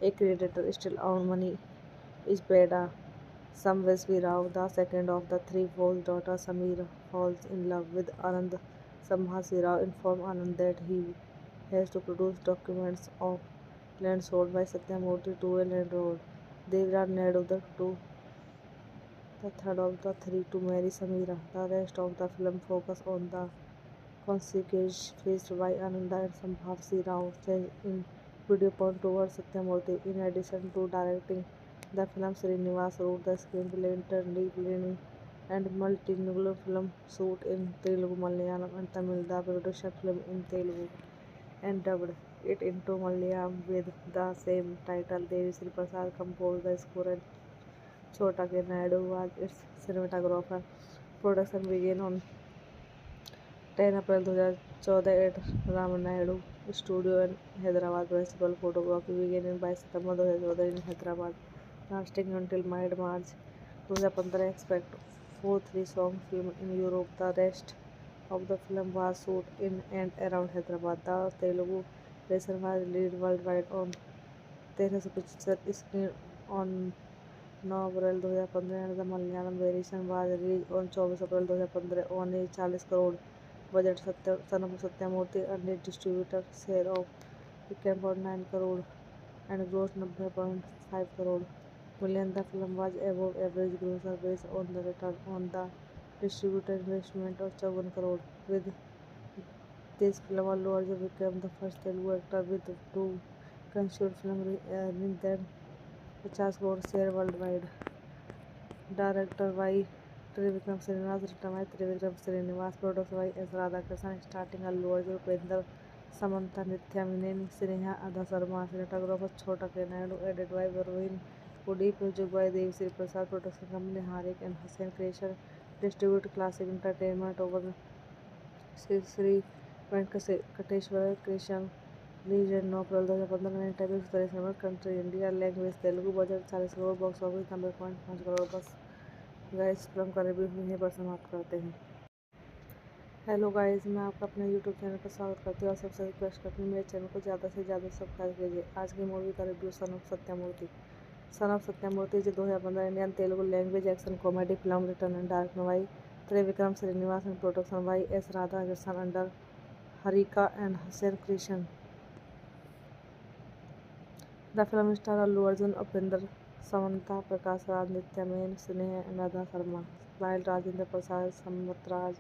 A creditor still owns money is Beda. Samvesvi Rao, the second of the three, whose daughter Sameera falls in love with Anand. Sambhasi Rao informs Anand that he has to produce documents of land sold by Satyamurthy to a landlord. Devraj Naidu, the third of the three, to marry Sameera. The rest of the film focuses on the consequences faced by Ananda and Sambhasi Rao in viewpoint towards Satyamurthy. In addition to directing the film, Srinivas wrote the screenplay, internally planning and multilingual film shoot in Telugu, Malayalam and Tamil. The production film in Telugu and dubbed it into Malayalam with the same title. Devasri Prasad composed the score and Chhota K. Naidu was its cinematographer. Production began on 10 April 2014 at Ramanaidu Studio in Hyderabad. Principal photography began in 22 September 2014 in Hyderabad, lasting until mid-March 2015. Expect 4-3-song film in Europe. The rest of the film was shot in and around Hyderabad. The Telugu version was released worldwide on 1375 screen on 9 April 2015 and the Malayalam variation was released on 24 April 2015 on a 40 crore budget. Son of Satyamurthy earned a distributor share of 10.9 crore and grossed 90.5 crore million. The film was above average grosser based on the return on the distributor investment of 54 crore. With this film, Allu Arjun became the first Telugu actor with two consecutive films earning than 50 crore share worldwide. Directed by Trivikram Srinivas, written by Trivikram Srinivas, produced by S. Radhakrishnan, starting Allu Arjun, Upendra, Samantha, Nithya Menon, Sneha Adha Sharma, cinematographer Chhota K. Naidu, edited by Varun Udip, music by Devasri Prasad, production company Harik and Hussain Creation, distribute Classic Entertainment over Sri Venkateshwara Creation, released in April 2015 and type express country India, language Telugu, budget 40 crore, box office 90.5 crore. बस guys, film का review यहीं पर समाप्त करते हैं। Hello guys, मैं आपका अपने यूट्यूब चैनल पर स्वागत करती हूँ और सबसे रिक्वेस्ट करती हूँ मेरे चैनल को ज़्यादा से ज़्यादा सब्सक्राइब कीजिए। आज की मूवी का review son of Satyamurthy. Son of Satyamurthy is a 2015 Indian Telugu language action comedy film written and directed by Trivikram Srinivas and production by S. Radhakrishnan under Harika and Hussain Creation. The film stars Allu Arjun, Upendra, Samantha, Prakash Raj, Nithya Menon, Sneha and Radha Sharma, while Rajendra Prasad, Sampath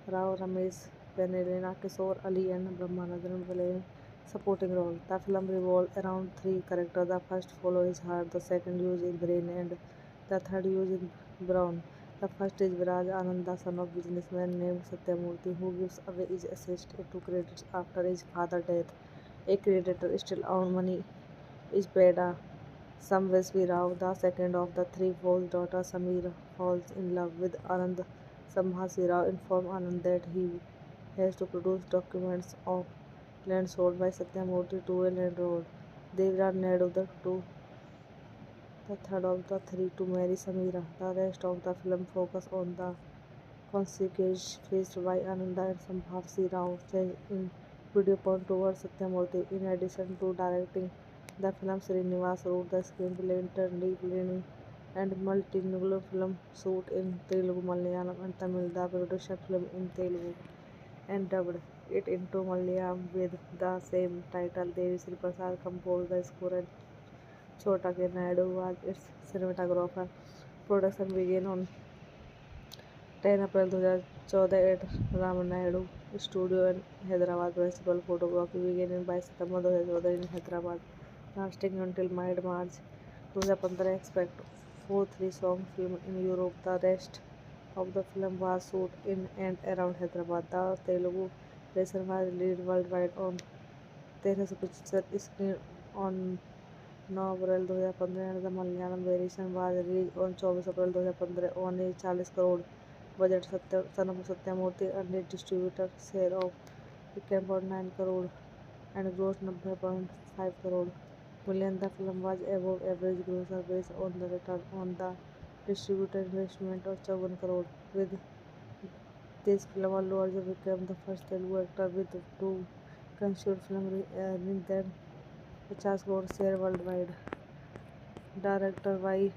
Rao, Ramesh Pennalina, Kishore Ali and Brahmanandran playing supporting role. The film revolves around three characters. The first follows his heart, the second uses his brain, and the third uses his brawn. The first is Viraj Ananda, son of businessman named Satyamurthy, who gives away his assets to creditors after his father's death. A creditor still owns money is Beda. Samvesvi Rao, the second of the three, whose daughter Sameera falls in love with Anand. Sambhasi Rao informs Anand that he has to produce documents of land sold by Satyamurthy to a landlord. Devraj Naidu, the third of the three to marry Samira. The rest of the film focus on the concierge faced by Ananda and Sambhavsi Rao in video point towards Satyamurthy. In addition to directing the film, Srinivas wrote the screenplay, interdisciplinary and multilingual film shoot in Telugu, Malayalam and Tamil. The production film in Telugu and dubbed it into Malayalam with the same title. Devi Sri Prasad composed the score and Chota K. Naidu was its cinematographer. Production began on 10 April 2014 at Ramanaidu Studio in Hyderabad. Principal photography began by September 2014 in Hyderabad, lasting until mid-March 2015. Expect 4 3-song film in Europe. The rest of the film was shot in and around Hyderabad. The Telugu version was released worldwide on 13 picture screen on 9 April 2015 and the Malayalam variation was released on 24 April 2015 on a 40 crore budget. Son of Satyamurthy and its distributor share of 10.9 crore and grossed 90.5 crore million. The film was above average grosser based on the return on the distributor investment of 7 crore. With this film, Allu Arjun became the first Telugu actor with two consecutive films earning than 50 crore share worldwide. Director by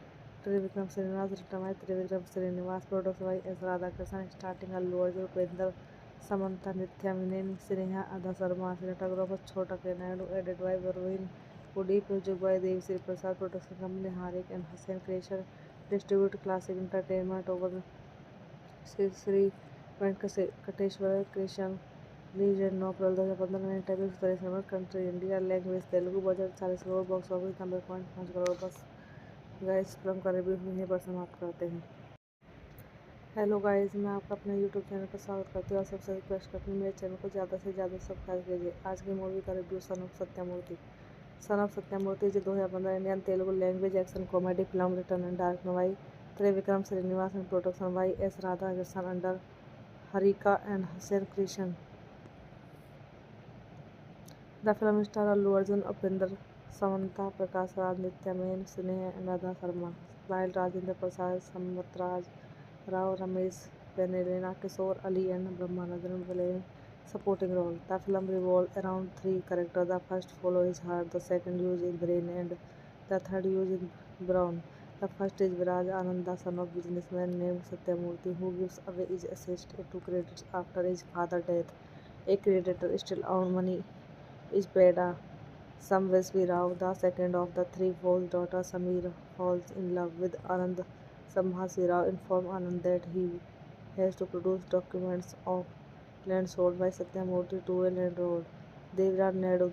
Trivikram Srinivas, written by Trivikram Srinivas, produced by S. Radhakrishnan, starting Allu Arjun, Upendra, Samantha, Nithya Menon, Sneha Adha Sharma, cinematographer Chota K. Naidu, edited by Varun Udip, music by Devi Sri Prasad, production company Harik and Hussain Creation, distribute Classic Entertainment over Sri Venkateshwara Creation, released in April 2015 type express number country India language Telugu budget 40 crore box office 90.5 crore बस guys film का review यहीं पर समाप्त करते हैं। Hello guys, मैं आपका अपने यूट्यूब चैनल पर स्वागत करती हूँ और सबसे रिक्वेस्ट करती हूँ मेरे चैनल को ज़्यादा से ज़्यादा सब्सक्राइब कीजिए। आज की मूवी का review son of Satyamurthy. Son of Satyamurthy is 2015 Indian Telugu language action comedy film return and directed by Trivikram Srinivas and production by S. Radhakrishnan under Harika and Hussain Creation. The film stars Allu Arjun, Upendra, Samantha, Prakash Raj, Nithya Menon, Sneha and Radha Sharma, while Rajendra Prasad, Sambatraj Rao, Ramesh Pennelina, Kishore Ali and Brahmanandran play supporting role. The film revolves around three characters. The first follows his heart, the second uses his brain and the third uses his brawn. The first is Viraj Ananda, son of businessman named Satyamurthy, who gives away his assets to creditors after his father's death. A creditor still owns money is paid. Sambhavsi Rao, the second of the three, whose daughter Samira falls in love with Anand. Sambhavsi Rao informs Anand that he has to produce documents of land sold by Satyamurthy to a landlord. Devraj Naidu,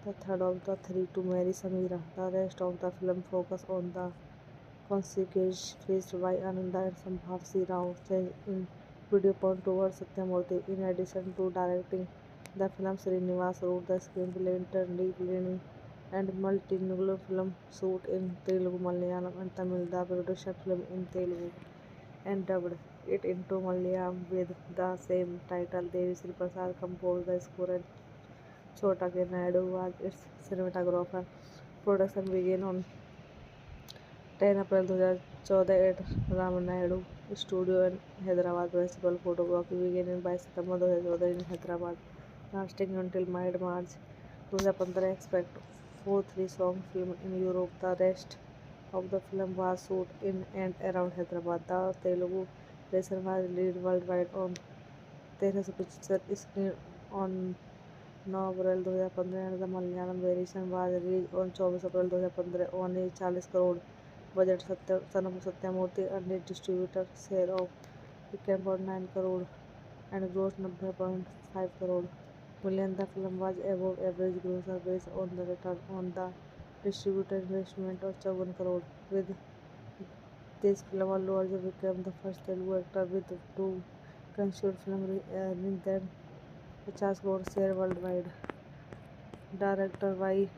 the third of the three, to marry Samira. The rest of the film focus on the concierge faced by Ananda and Sambhavsi Rao in video point towards Satyamurthy. In addition to directing the film, Srinivas wrote the screenplay, interdisciplinary and multilingual film shoot in Telugu, Malayalam and Tamil. The production film in Telugu and dubbed it into Malayalam with the same title. Devi Sri Prasad composed the score and Chota K. Naidu was its cinematographer. Production began on 10 April 2014 at Ramanaidu Studio in Hyderabad. Principal photography began by September 2014 in Hyderabad, lasting until mid-March 2015. Expect 4 3-song film in Europe. The rest of the film was shot in and around Hyderabad. The Telugu version was released worldwide on 13 picture screen on 9 April 2015 and the Malayalam variation was released on 24 April 2015 on a 40 crore budget. Son of Satyamurthy and its distributor share of 10.9 crore and grossed 90.5 crore million. The film was above average grosser based on the return on the distributor investment of 7 crore. With this film, Allu Arjun became the first Telugu actor with two consecutive films earning than 50 crore share worldwide. Director by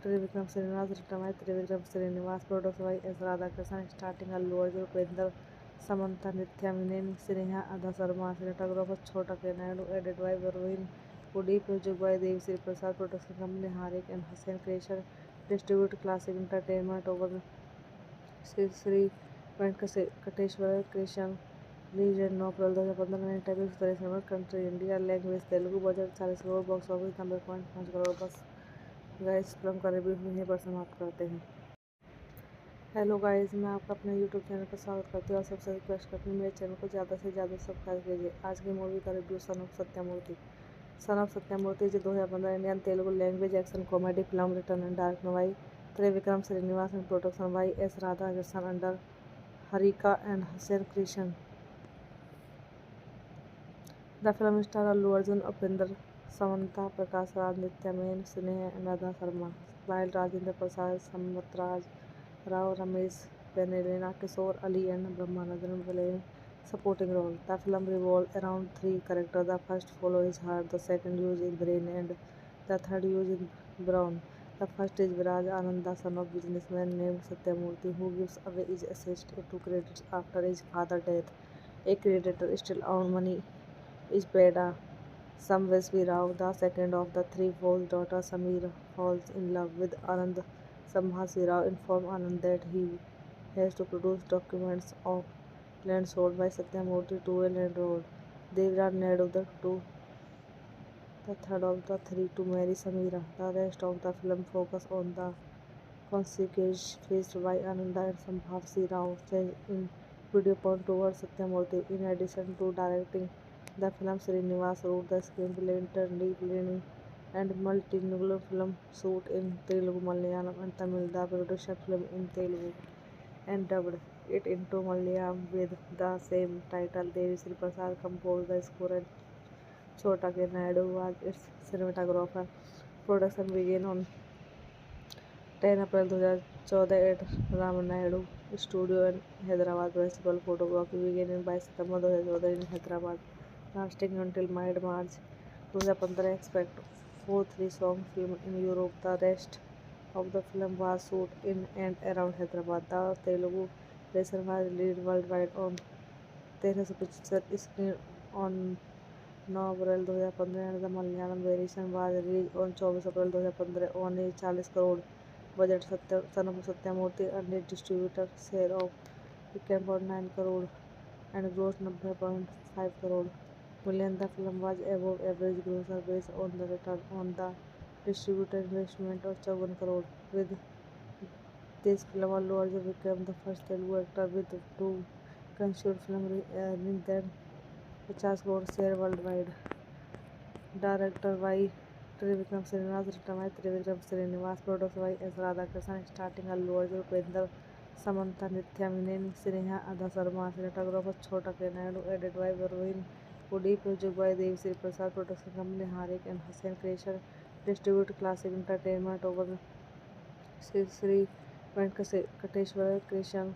Trivikram Srinivas, written by Trivikram Srinivas, produced by S. Radhakrishnan, starting Allu Arjun, Upendra, Samantha, Nithya Menon, Sneha Adha Sharma, cinematographer Chota K. Naidu, edited by Varun Produced by Devasri Prasad Production Company, Harik and Hussain Creation. Distribute Classic Entertainment over Sri Venkateshwara Creation. Legend No April 2015 में interview Suresh number country India language Telugu budget 40 crore box office 90.5 crore बस। Guys film का review यहीं पर समाप्त करते हैं। Hello guys, मैं आपका अपने यूट्यूब चैनल पर स्वागत करती हूँ और सबसे रिक्वेस्ट करती हूँ मेरे चैनल को ज़्यादा से ज़्यादा सब्सक्राइब कीजिए। आज की मूवी का review son of Satyamurthy. Son of Satyamurthy is a 2015 Indian Telugu language action comedy film written and directed by Trivikram Srinivasan and production by S. Radhakrishnan under Harika and Hussain Creation. The film stars Allu Arjun, Upinder, Samantha, Prakash Raj, Nitya Men, Sneha and Radha Sharma, while Rajendra Prasad, Sampath Raj, Rao, Ramesh, Penelina, Kishore, Ali and Brahmanandran playing supporting role. The film revolves around three characters. The first follows his heart, the second uses brain, and the third uses brawn. The first is Viraj Ananda, son of businessman named Satyamurthy, who gives away his assets to creditors after his father's death. A creditor still owns money is Beda. Samvesvi Rao, the second of the three, false daughter Samira falls in love with Anand. Sambhasi Rao informs Anand that he has to produce documents of land sold by Satyamurthy to a landlord. Devraj Naidu, the third of the three, to marry Samira. The rest of the film focuses on the consequences faced by Ananda and Sambhasi Rao change in viewpoint towards Satyamurthy. In addition to directing the film, Srinivas wrote the screenplay, internally planning and multilingual film shoot in Telugu, Malayalam and Tamil. The production film in Telugu and dubbed it into Malayalam with the same title. Devasri Prasad composed the score and Chota K. Naidu was its cinematographer. Production began on 10 April 2014 at Ramanaidu Studio in Hyderabad. Principal photography began in 22 September 2014 in Hyderabad, lasting until mid-March 2015. Expect 4 3-song film in Europe. The rest of the film was shot in and around Hyderabad. The Telugu version was released worldwide on 13 picture screen on 9 April 2015 and the Malayalam variation was released on 24 April 2015 on a 40 crore budget. Son of Satyamurthy earned a distributor share of 10.9 crore and grossed 90.5 crore million. The film was above average grosser based on the return on the distributor investment of 7 crore. With this film, Allu Arjun became the first Telugu actor with two consecutive films earning than 50 crore share worldwide. Directed by Trivikram Srinivasan, written by Trivikram Srinivas, produced by S. Radhakrishnan, starting Allu Arjun, Upinder, Samantha, Nitya Menon, Sneha, Radha Sharma, cinematographer Chota K. Naidu, edited by Varun Pudi, produced by Devasri Prasad Production Company, Harik and Hussain Creation. Distribute Classic Entertainment over Sri Venkateshwara Creation.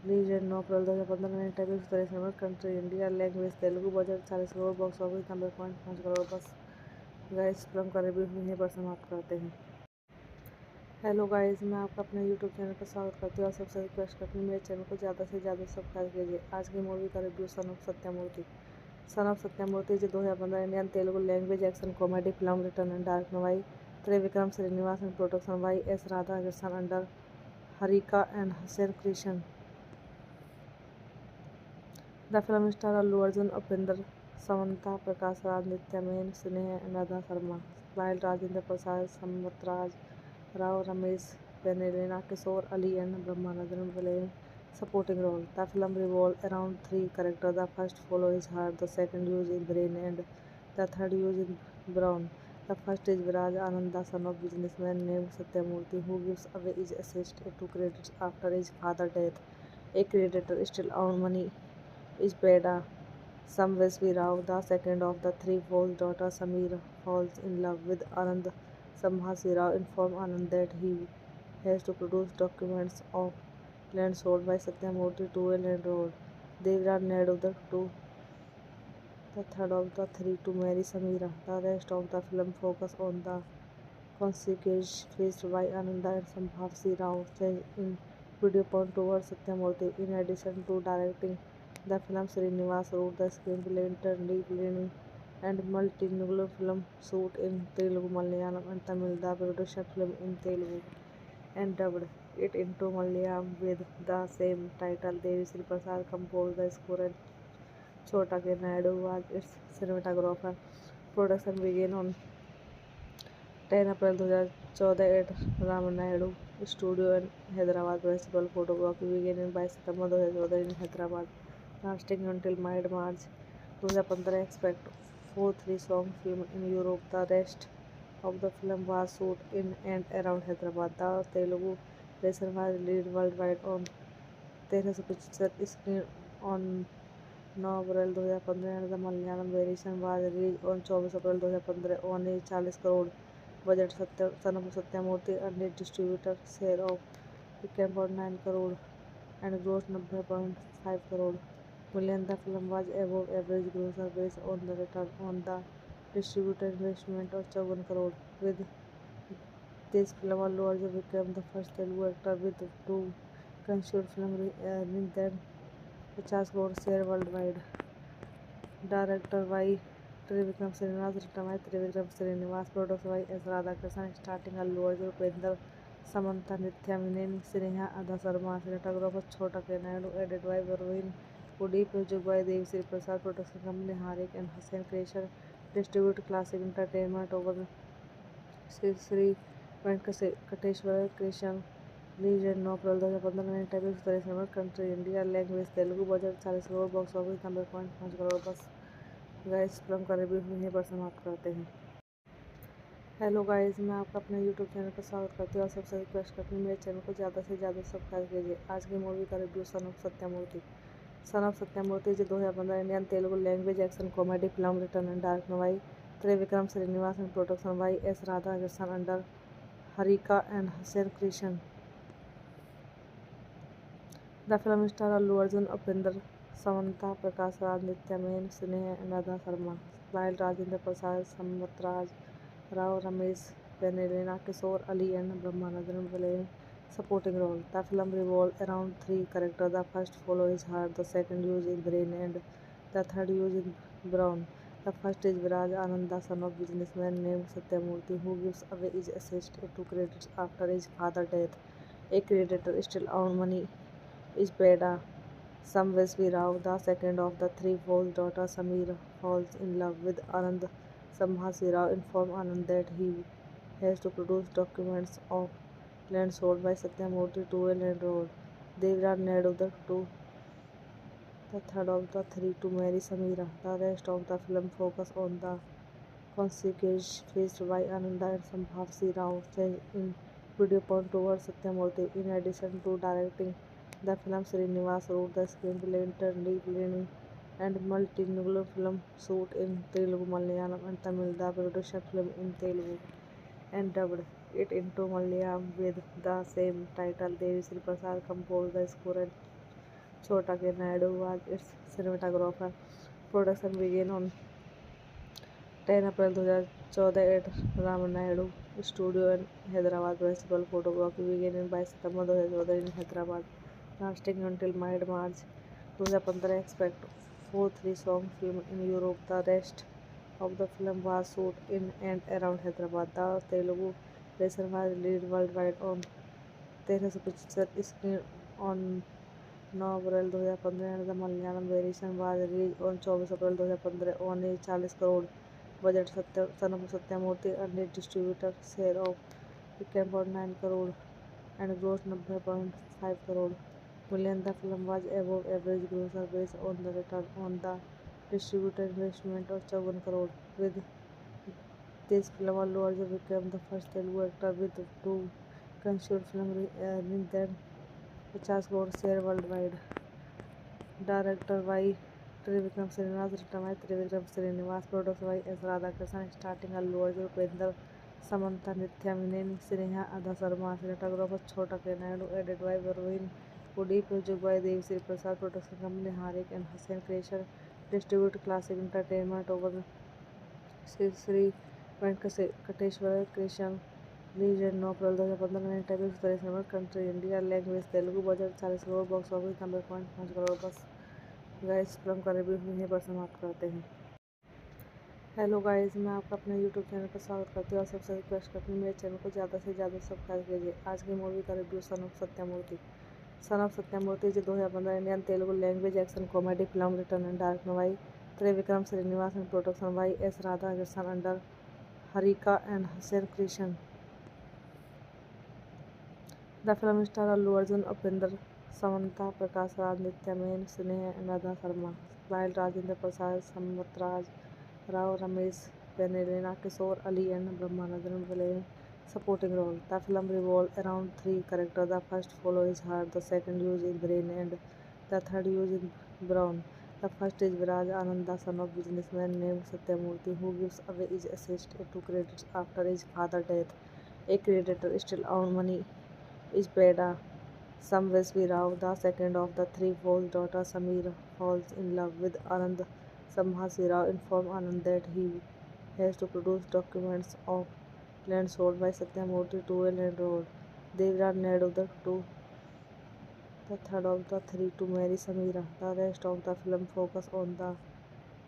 Legend No April 2015 में interview Suresh number country India language Telugu budget 40 crore box office 90.5 crore बस। Guys film का review यहीं पर समाप्त करते हैं। Hello guys, मैं आपका अपने यूट्यूब चैनल पर स्वागत करती हूँ और सबसे रिक्वेस्ट करती हूँ मेरे चैनल को ज़्यादा से ज़्यादा सब्सक्राइब कीजिए। आज की मूवी का review son of Satyamurthy. Son of Satyamurthy is a 2015 Indian Telugu language action comedy film written and directed by Trivikram Srinivasan and production by S. Radhakrishnan under Harika and Hussain Creation. The film stars Allu Arjun, Upinder, Samantha, Prakash Raj, Nitya Men, Sneha and Radha Sharma, while Rajendra Prasad, Sampath Raj, Rao, Ramesh, Penelina, Kishore, Ali and Brahmanandran playing supporting role. The film revolves around three characters. The first follows his heart, the second uses brain, and the third uses brawn. The first is Viraj Ananda, son of businessman named Satyamurthy, who gives away his assets to creditors after his father's death. A creditor still owns money is Beda. Samvesvi Rao, the second of the three, false daughter Samira falls in love with Anand. Sambhasi Rao informs Anand that he has to produce documents of land sold by Satyamurthy to a landlord. Devraj Naidu, the third of the three, to marry Samira. The rest of the film focuses on the consequences faced by Ananda and Sambhasi Rao change in viewpoint towards Satyamurthy. In addition to directing the film, Srinivas wrote the screenplay, internally planning and multilingual film shoot in Telugu, Malayalam and Tamil. The production film in Telugu and dubbed it into Malayalam with the same title. Devi Sri Prasad composed the score and Chota K. Naidu was its cinematographer. Production began on 10 April 2014 at Ramanaidu Studio in Hyderabad. Principal photography began by September 2014 in Hyderabad, lasting until mid-March 2015. Expect 4 3-song film in Europe. The rest of the film was shot in and around Hyderabad. The Telugu version was released worldwide on 13 picture screen on 9 April 2015 and the Malayalam variation was released on 24 April 2015 on a 40 crore budget. Son of Satyamurthy earned a distributor share of 10.9 crore and grossed 90.5 crore million. The film was above average grosser based on the return on the distributor investment of 7 crore. With this film, Allu Arjun became the first Telugu actor with two consecutive films earning than 50 crore share worldwide. Director by Trivikram Srinivas, written by Trivikram Srinivas, produced by S. Radhakrishnan, starting Allu Arjun, Upendra, Samantha, Nithya Menon, Sneha Ada Sharma, cinematographer Chota K. Naidu, edited by Varun Udip, music by Devi Sri Prasad, production company Harik and Hussain Creation, distribute Classic Entertainment over Sri Venkateshwara Creation, released in April 2015 in type of country India, language Telugu, budget 40 crore, box office 90.5 crore. बस guys film का review यहीं पर समाप्त करते हैं. Hello guys, मैं आपका अपने यूट्यूब चैनल पर स्वागत करती हूँ और सबसे रिक्वेस्ट करती हूँ मेरे चैनल को ज़्यादा से ज़्यादा सब्सक्राइब कीजिए. आज की मूवी का review son of Satyamurthy. Son of Satyamurthy जो 2015 Indian Telugu language action comedy film return and directed by Trivikram Srinivas and production by S. Radhakrishnan under Harika and Hussain Creation. The film stars Allu Arjun, Upendra, Samantha, Prakash Raj, Nithya Menon, Sneha and Radha Sharma, while Rajendra Prasad, Samvat Rao, Ramesh Pennalina, Kishore Ali and Brahmanandran playing supporting role. The film revolves around three characters. The first follows his heart, the second uses brain and the third uses brawn. The first is Viraj Ananda, son of businessman named Satyamurthy, who gives away his assets to creditors after his father's death. A creditor still owns money is Beda Samvesvi Rao. The second of the three false daughter Samira falls in love with Anand. Sambhasi Rao informs Anand that he has to produce documents of land sold by Satyamurthy to a landlord. Devraj Naidu, the third of the three, to marry Samira. The rest of the film focuses on the consequences faced by Ananda and Sambhasi Rao in viewpoint towards Satyamurthy. In addition to directing the film, Srinivas wrote the screenplay, internally planning and multilingual film shoot in Telugu, Malayalam and Tamil. The production film in Telugu and dubbed it into Malayalam with the same title. Devi Sri Prasad composed the score and Chota K. Naidu was its cinematographer. Production began on 10 April 2014 at Ramanaidu Studio in Hyderabad. Principal photography began by September 2014 in Hyderabad, lasting until mid-March 2015. Expect 4 3-song film in Europe. The rest of the film was shot in and around Hyderabad. The Telugu version was released worldwide on 13 picture screen on 9 April 2015 and the Malayalam variation was released on 24 April 2015 on a 40 crore budget. Son of Satyamurthy earned a distributor share of 10.9 crore and grossed 90.5 crore million. The film was above average grosser based on the return on the distributor investment of 7 crore. With this film, Allu Arjun became the first Telugu actor with two consecutive films earning than 50 crore share worldwide. Director by Trivikram Srinivas, written by Trivikram Srinivas, produced by S. Radhakrishnan, starting Allu Arjun, Upendra, Samantha, Nithya Menon, Sneha Ada Sharma, cinematographer Chota K. Naidu, edited by Varun Udip, music by Devi Sri Prasad, production company Harik and Hussain Creation, distribute Classic Entertainment over Sri Venkateshwara Creation, released in April 2015 in type of country India, language Telugu, budget 40 crore, box office 90.5 crore. बस guys film का review यहीं पर समाप्त करते हैं. Hello guys, मैं आपका अपने यूट्यूब चैनल पर स्वागत करती हूँ और सबसे रिक्वेस्ट करती हूँ मेरे चैनल को ज़्यादा से ज़्यादा सब्सक्राइब कीजिए। आज की मूवी का review son of Satyamurthy. Son of Satyamurthy is a 2015 Indian Telugu language action comedy film written and directed by Trivikram Srinivas and production by S. Radhakrishnan under Harika and Hussain Krishan. The film stars Allu Arjun, Upinder, Samantha, Prakash Raj, Nitya Menon, Sneha and Radha Sharma, while Rajendra Prasad, Sampath Raj, Rao, Ramesh, Penelina, Kishore Ali and Brahmanandran playing supporting role. The film revolves around three characters. The first follows his heart, the second uses brain and the third uses brawn. The first is Viraj Ananda, son of businessman named Satyamurthy, who gives away his assets to creditors after his father's death. A creditor still owns money is paid. Samvesvi Rao, the second of the three, false daughter Sameera falls in love with Anand. Sambhasi Rao informs Anand that he has to produce documents of land sold by Satyamurthy to a landlord. Devraj Naidu, the third of the three, to marry Sameera. The rest of the film focuses on the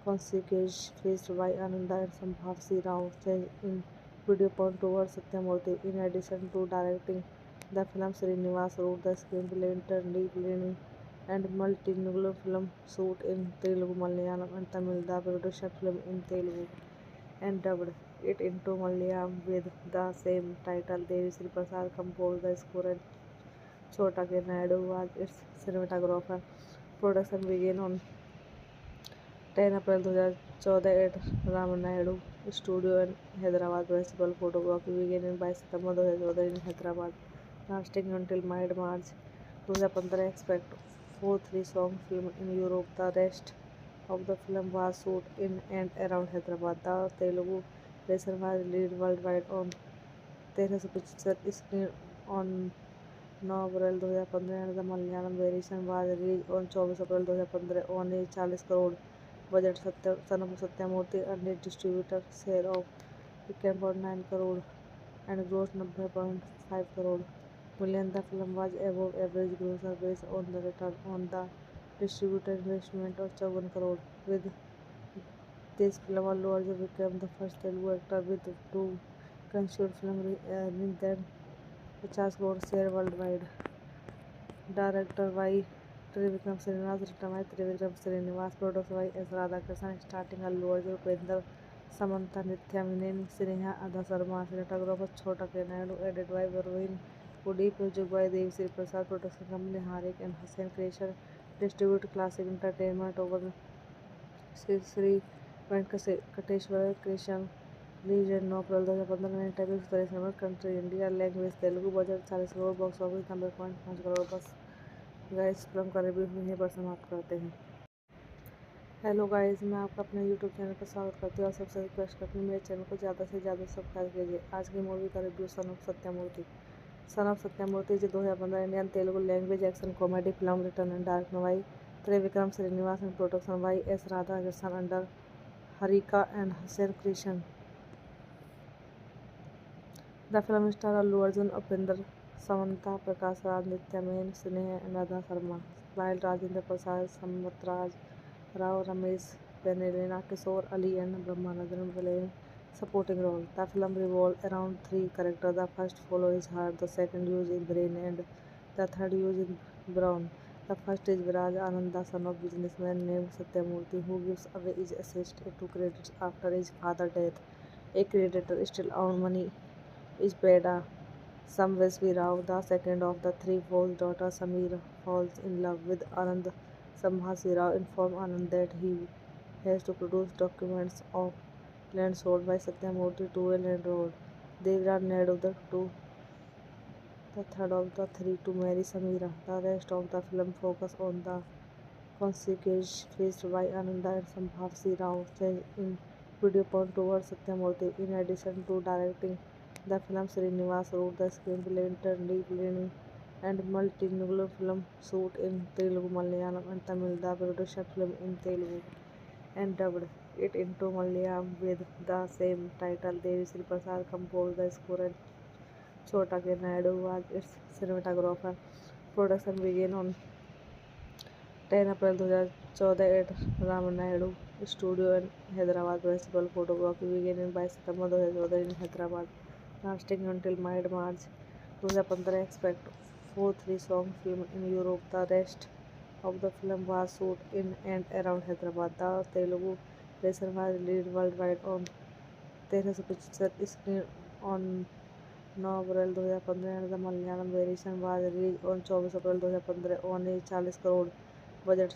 consequences faced by Ananda and Sambhasi Rao in viewpoint towards Satyamurthy. In addition to directing the film, Srinivas wrote the screenplay, internally planning and multilingual film shoot in Telugu, Malayalam and Tamil. The production film in Telugu and dubbed it into Malayalam with the same title. Devi Sri Prasad composed the score and Chota K. Naidu was its cinematographer. Production began on 10 April 2014 at Ramanaidu Studio in Hyderabad. Principal photography began in 22 September 2014 in Hyderabad, lasting until mid-March 2015. Expect 4-3 song film in Europe. The rest of the film was shot in and around Hyderabad. The Telugu version was released worldwide on 13 picture screen on 9 April 2015 and the Malayalam variation was released on 24 April 2015 on a 40 crore budget. Son of Satyamurthy earned a distributor share of 10.9 crore and grossed 90.5 crore million. The film was above average grosser based on the return on the distributor investment of 54 crore. With this film, Allu Arjun became the first Telugu actor with two consecutive films earning than 50 crore share worldwide. Directed by Trivikram Srinivas, written by Trivikram Srinivas, produced by S. Radhakrishnan, starting Allu Arjun, Upinder, Samantha, Nitya Menon, Sneha, Radha Sharma, cinematographer Chota K. Naidu, edited by Varun Pudi, music by Devi Sri Prasad, production company Harik and Hussain Creation, distribute Classic Entertainment over Sri Venkateshwara Creation. Released 9 April 2015 में typing 27 number country India language Telugu budget 40 crore box office 90.5 crore. बस guys, film का review यहीं पर समाप्त करते हैं। Hello guys, मैं आपका अपने यूट्यूब चैनल पर स्वागत करती हूँ और सबसे रिक्वेस्ट करती हूँ मेरे चैनल को ज़्यादा से ज़्यादा सब्सक्राइब कीजिए। आज की मूवी का review son of Satyamurthy. Son of Satyamurthy is a 2015 Indian Telugu language action comedy film written and directed by Trivikram Srinivas and production by S. Radhakrishnan under Harika and Hussain Krishan. The film stars Allu Arjun, Upinder, Samantha, Prakash Raj, Nitya Menon, Sneha and Radha Sharma, while Rajendra Prasad, Sampath Raj, Rao, Ramesh, Penelina, Kishore Ali and Brahmanandran playing supporting role. The film revolves around three characters. The first follows his heart, the second uses brain and the third uses brawn. The first is Viraj Ananda, son of businessman named Satyamurthy, who gives away his assets to creditors after his father's death. A creditor still owns money is paid. Samvesvi Rao, the second of the three, false daughter Sameera falls in love with Anand. Sambhasi Rao informs Anand that he has to produce documents of land sold by Satyamurthy to a landlord. Devraj Naidu, the third of the three, to marry Sameera. The rest of the film focuses on the consequences faced by Ananda and Sambhasi Rao in viewpoint towards Satyamurthy. In addition to directing the film, Srinivas wrote the screenplay, internally planning and multilingual film shoot in Telugu, Malayalam and Tamil. The production film in Telugu and dubbed it into Malayalam with the same title. Devi Sri Prasad composed the score and Chota K. Naidu was its cinematographer. Production began on 10 April 2014 at Ramanayadu Studio in Hyderabad. Principal photography began by September 2014 in Hyderabad, lasting until mid-March 2015. Expect 4 3-song film in Europe. The rest of the film was shot in and around Hyderabad. The Telugu version was released worldwide on 1375 screen on 9 April 2015 and the Malayalam variation was released on 24 April 2015 on a 40 crore budget.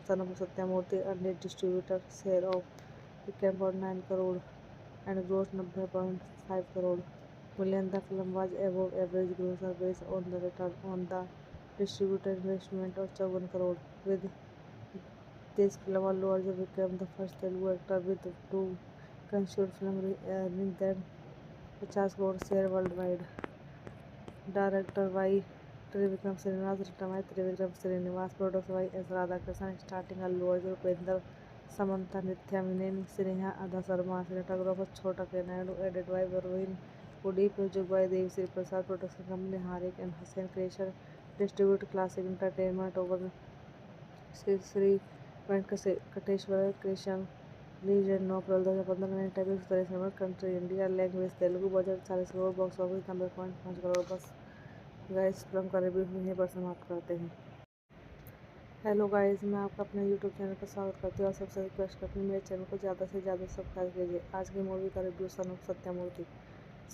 Son of Satyamurthy earned a distributor share of 10.9 crore and grossed 90.5 crore million. The film was above average grosser based on the return on the distributor investment of 7 crore. With this film, Allu Arjun became the first Telugu actor with two consecutive films earning than 50 crore share worldwide. Director by Trivikram Srinivas, written by Trivikram Srinivas, produced by S. Radhakrishnan, starting Allu Arjun, Upendra, Samantha, Nithya Menon, Sneha Adha Sharma, cinematographer Chhota K. Naidu, edited by Varun Pudi, music by Devasri Prasad, production company Harik and Hussain Creation, distribute Classic Entertainment over Sri Venkateshwara Creation. Released 9 April 2015 में typing international country India language Telugu budget 40 crore box office 90.5 crore बस guys film का review यहीं पर समाप्त करते हैं। Hello guys, मैं आपका अपने यूट्यूब चैनल पर स्वागत करती हूँ और सबसे रिक्वेस्ट करती हूँ मेरे चैनल को ज़्यादा से ज़्यादा सब्सक्राइब कीजिए। आज की मूवी का review son of Satyamurthy.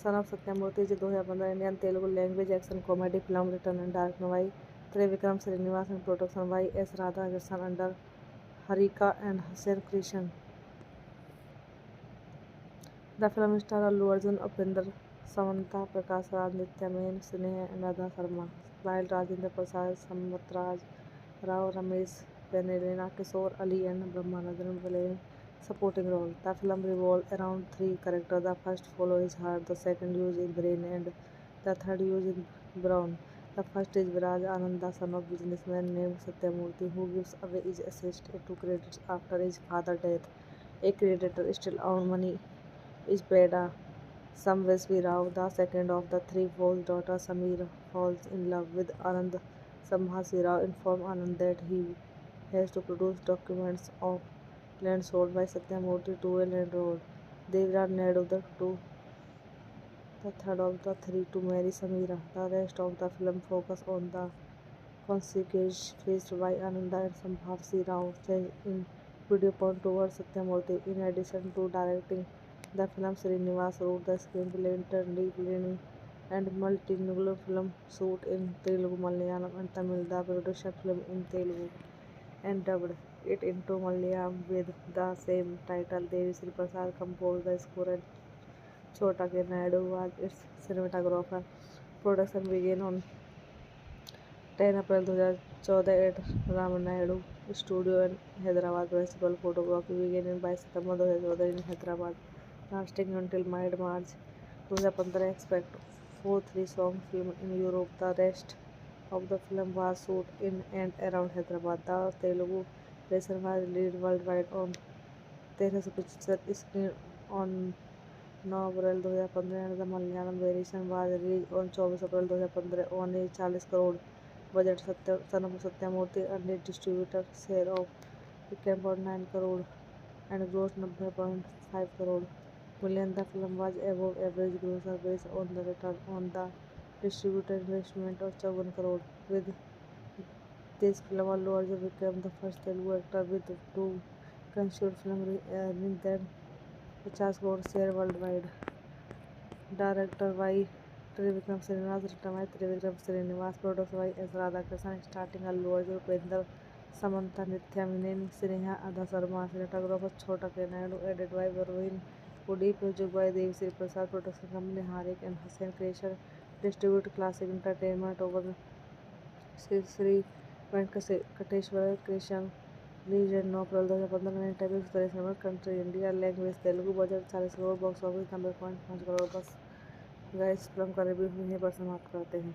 Son of Satyamurthy is 2015 Indian Telugu language action comedy film return and directed by Trivikram Srinivas and production by S. Radhakrishnan under Harika and Hussain Creation. The film stars Allu Arjun, Upendra, Samantha, Prakash Raj, Nithya Menon, Sneha and Radha Sharma, while Rajendra Prasad, Samvat Rao, Ramesh Pennalina, Kishore Ali and Brahmanandran playing supporting role. The film revolves around three characters. The first follows his heart, the second uses brain and the third uses brawn. The first is Viraj Ananda, son of businessman named Satyamurthy, who gives away his assets to creditors after his father's death. A creditor still owns money is Beda Samvesvi Rao. The second of the three false daughter Samira falls in love with Anand. Sambhasi Rao informs Anand that he has to produce documents of land sold by Satyamurthy to a landlord. Devraj Naidu, the third of the three, to marry Samira. The rest of the film focuses on the consequences faced by Ananda and Sambhasi Rao change in viewpoint towards Satyamurthy. In addition to directing the film, Srinivas wrote the screenplay, internally planning and multilingual film shoot in Telugu, Malayalam and Tamil. The production film in Telugu and dubbed it into Malayalam with the same title. Devasri Prasad composed the score and Chhota K. Naidu was its cinematographer. Production began on 10 April 2014 at Ramanayadu Studio in Hyderabad. Principal photography began by September 2014 in Hyderabad, lasting until mid-March 2015. Expect 4 3-song film in Europe. The rest of the film was shot in and around Hyderabad. The Telugu version was released worldwide on 1375 screen on 9 April 2015 and the Malayalam variation was released on 24 April 2015 on a 40 crore budget. Son of Satyamurthy earned a distributor share of 10.9 crore and grossed 90.5 crore million. The film was above average grosser based on the return on the distributor investment of 7 crore. With this film, Allu Arjun became the first Telugu actor with two consecutive films earning than 50 crore share worldwide. Director by Trivikram Srinivas, written by Trivikram Srinivas, produced by S. Radhakrishnan, starting Allu Arjun, Upendra, Samantha, Nithya Menon, Sneha Adha Sharma, cinematographer Chhota K. Naidu, edited by Varun Pudi, music by Devasri Prasad, production company Harik and Hussain Creation, distribute Classic Entertainment over Sri Venkateshwara Creation. Released 9 April 2015 में typing international country India language Telugu budget 40 crore box office 90.5 crore बस guys film का review यहीं पर समाप्त करते हैं।